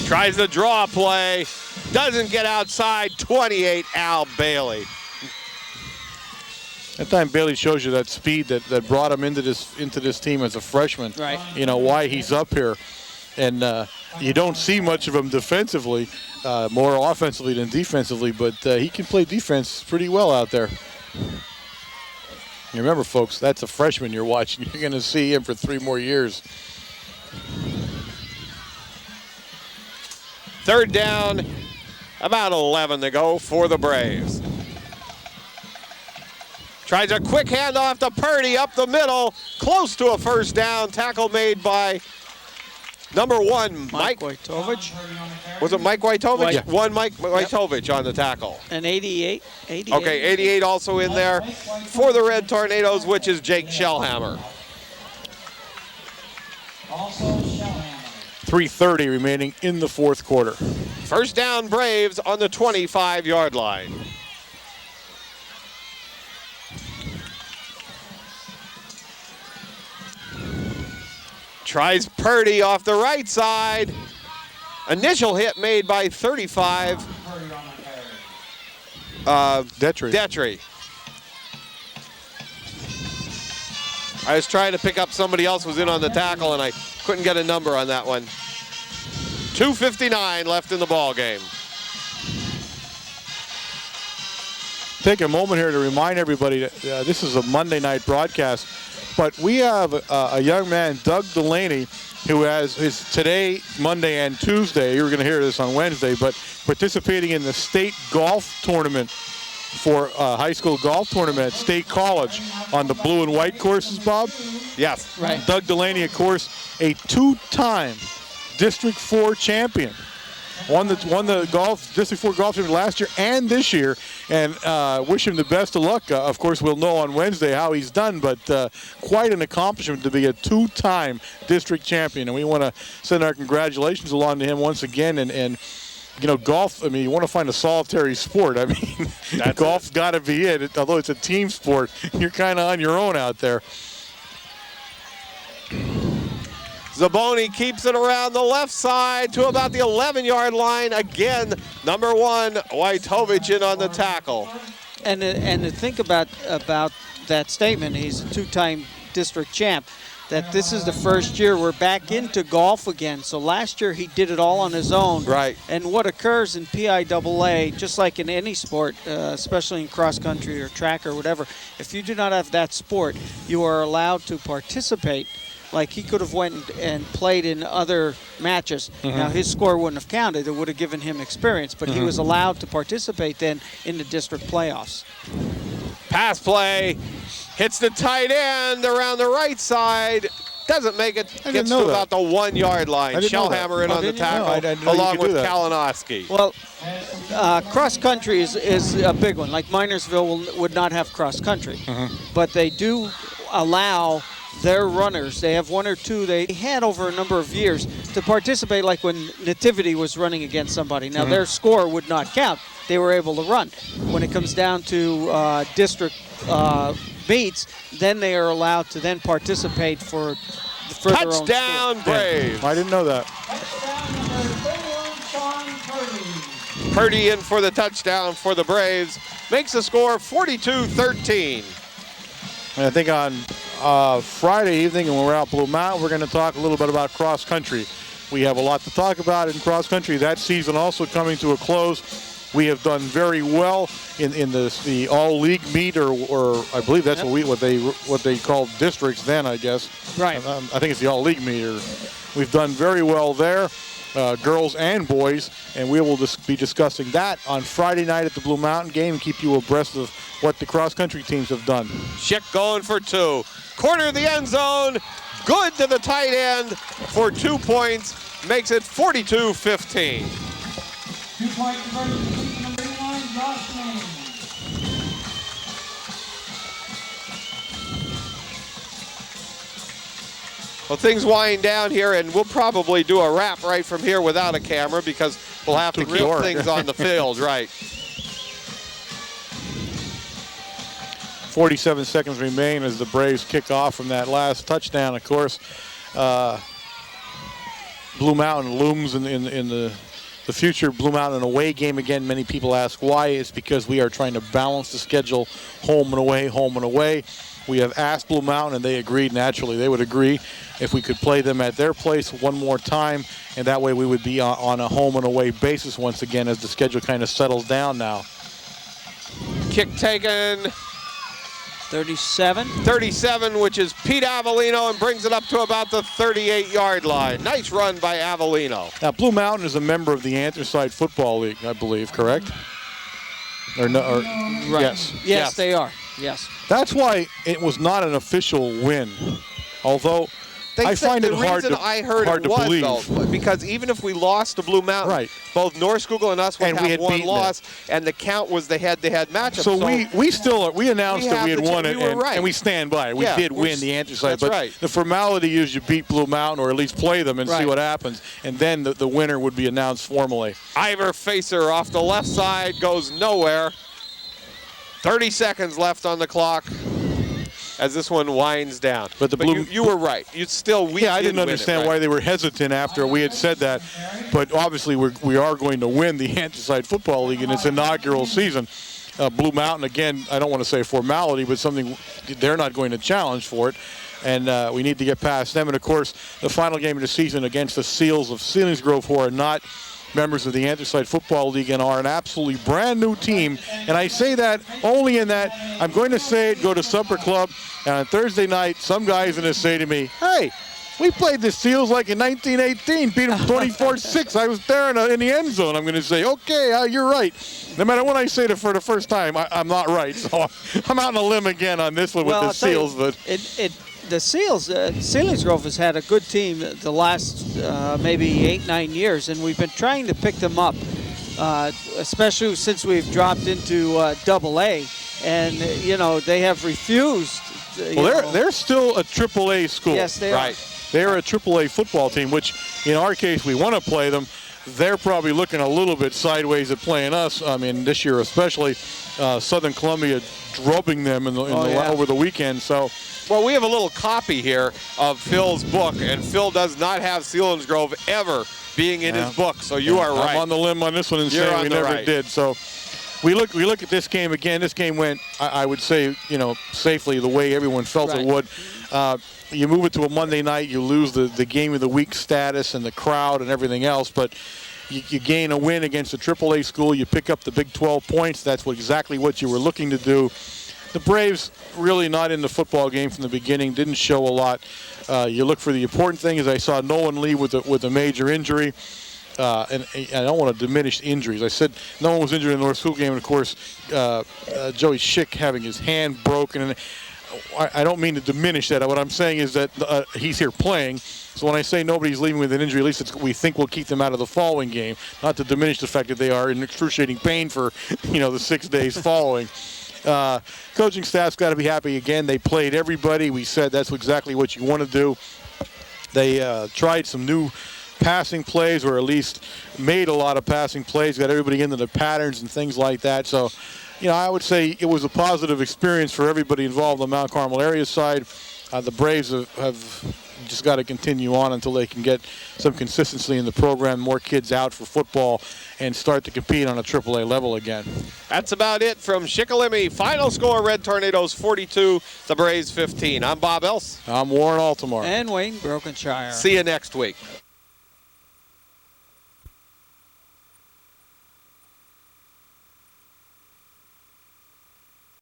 Tries the draw play, doesn't get outside. 28, Al Bailey. That time Bailey shows you that speed that brought him into this team as a freshman. Right. You know why he's up here, and you don't see much of him defensively, more offensively than defensively, but he can play defense pretty well out there. You remember, folks, that's a freshman you're watching. You're going to see him for 3 more years. Third down, about 11 to go for the Braves. Tries a quick handoff to Purdy up the middle, close to a first down. Tackle made by number 1, Mike Wojtovich. Was it Mike Wojtovich? Yeah. One Mike Wojtovich on the tackle. And 88. Okay, 88 also in there for the Red Tornadoes, which is Jake Shellhammer. Also Shellhammer. 3:30 remaining in the fourth quarter. First down, Braves on the 25-yard line. Tries Purdy off the right side. Initial hit made by 35. Detry. I was trying to pick up somebody else who was in on the tackle, and I couldn't get a number on that one. 2:59 left in the ball game. Take a moment here to remind everybody that this is a Monday night broadcast, but we have a young man, Doug Delaney, who has his today, Monday, and Tuesday. You were going to hear this on Wednesday, but participating in the state golf tournament for high school golf tournament at State College on the blue and white courses, Bob. Yes. Right. Doug Delaney, of course, a 2-time District 4 champion. Won the District 4 golf tournament last year and this year, and wish him the best of luck. Of course, we'll know on Wednesday how he's done, but quite an accomplishment to be a 2-time district champion, and we want to send our congratulations along to him once again. And you know, golf, I mean, you want to find a solitary sport. I mean, golf's got to be it. Although it's a team sport, you're kind of on your own out there. Zaboni keeps it around the left side to about the 11-yard line. Again, number 1, Wojtovich in on the tackle. And to think about that statement, he's a 2-time district champ, that this is the first year we're back into golf again. So last year he did it all on his own. Right. And what occurs in PIAA, just like in any sport, especially in cross country or track or whatever, if you do not have that sport, you are allowed to participate. Like he could have went and played in other matches. Mm-hmm. Now his score wouldn't have counted. It would have given him experience, but he was allowed to participate then in the district playoffs. Pass play, hits the tight end around the right side. Doesn't make it, gets to about the 1-yard line. Shellhammer in on the tackle along with Kalinowski. Well, cross country is a big one. Like Minersville would not have cross country, but they do allow their runners, they have 1 or 2 they had over a number of years to participate, like when Nativity was running against somebody. Now their score would not count. They were able to run. When it comes down to district meets, then they are allowed to then participate for their own score. Touchdown, Braves. Yeah. I didn't know that. Touchdown number 31, Sean Purdy. Purdy in for the touchdown for the Braves. Makes the score 42-13. And I think on Friday evening, when we're out Blue Mountain, we're going to talk a little bit about cross country. We have a lot to talk about in cross country. That season also coming to a close. We have done very well in the all-league meet, or I believe that's what they called districts then, I guess. Right. I think it's the all-league meet. We've done very well there, girls and boys, and we will be discussing that on Friday night at the Blue Mountain game and keep you abreast of what the cross-country teams have done. Schick going for 2. Corner of the end zone. Good to the tight end for 2 points. Makes it 42-15. 2-point conversion, number 9, Josh Lane. Well, things wind down here, and we'll probably do a wrap right from here without a camera because we'll have to keep things on the field, right? 47 seconds remain as the Braves kick off from that last touchdown. Of course, Blue Mountain looms in the future Blue Mountain away game. Again, many people ask why. It's because we are trying to balance the schedule, home and away, home and away. We have asked Blue Mountain, and they agreed. Naturally, they would agree if we could play them at their place one more time, and that way we would be on a home and away basis once again as the schedule kind of settles down now. Kick taken. 37. 37, which is Pete Avellino, and brings it up to about the 38-yard line. Nice run by Avellino. Now, Blue Mountain is a member of the Anthracite Football League, I believe, correct? Or no? Or, right. Yes, they are. Yes. That's why it was not an official win, although I find it hard to believe. Though, because even if we lost to Blue Mountain, right, both North and us would have one loss, and the count was the head-to-head matchup. So we announced that we had won it, and we stand by it. We did win the Anthracite, but the formality is you beat Blue Mountain, or at least play them and see what happens, and then the winner would be announced formally. Ivor Facer off the left side goes nowhere. 30 seconds left on the clock as this one winds down. But the Blue, you were right. I didn't understand why they were hesitant after we had said that. But obviously we are going to win the Anthracite Football League in its inaugural season. Blue Mountain, again, I don't want to say formality, but something they're not going to challenge for it. And we need to get past them. And, of course, the final game of the season against the Seals of Selinsgrove, who are not members of the Anthracite Football League and are an absolutely brand new team. And I say that only in that I'm going to say it, go to Supper Club, and on Thursday night, some guy's going to say to me, hey, we played the Seals like in 1918, beat them 24-6. I was there in the end zone. I'm going to say, okay, you're right. No matter what I say for the first time, I'm not right. So I'm out on a limb again on this one with the Seals. But the Seals, Selinsgrove has had a good team the last maybe 8-9 years, and we've been trying to pick them up, especially since we've dropped into AA. And they have refused. They're still a AAA school. Yes, they are. They're a AAA football team, which in our case we want to play them. They're probably looking a little bit sideways at playing us. I mean, this year especially, Southern Columbia drubbing them over the weekend. So. Well, we have a little copy here of Phil's book, and Phil does not have Selinsgrove ever being in his book, so you are right. I'm on the limb on this one and saying we never did. So we look at this game again. This game went, I would say, safely the way everyone felt it would. You move it to a Monday night, you lose the game of the week status and the crowd and everything else, but you gain a win against a AAA school. You pick up the Big 12 points. That's exactly what you were looking to do. The Braves really not in the football game from the beginning, didn't show a lot. You look for the important thing is I saw Nolan Lee with a major injury. And I don't want to diminish injuries. I said no one was injured in the North School game, and of course Joey Schick having his hand broken. And I don't mean to diminish that. What I'm saying is that he's here playing. So when I say nobody's leaving with an injury, at least we think we'll keep them out of the following game. Not to diminish the fact that they are in excruciating pain for the 6 days following. Coaching staff's got to be happy again. They played everybody. We said that's exactly what you want to do. They tried some new passing plays, or at least made a lot of passing plays, got everybody into the patterns and things like that. So, I would say it was a positive experience for everybody involved on the Mount Carmel area side. The Braves have just got to continue on until they can get some consistency in the program, more kids out for football, and start to compete on a AAA level again. That's about it from Shikellamy. Final score, Red Tornadoes 42, the Braves 15. I'm Bob Else. I'm Warren Altamar. And Wayne Brokenshire. See you next week.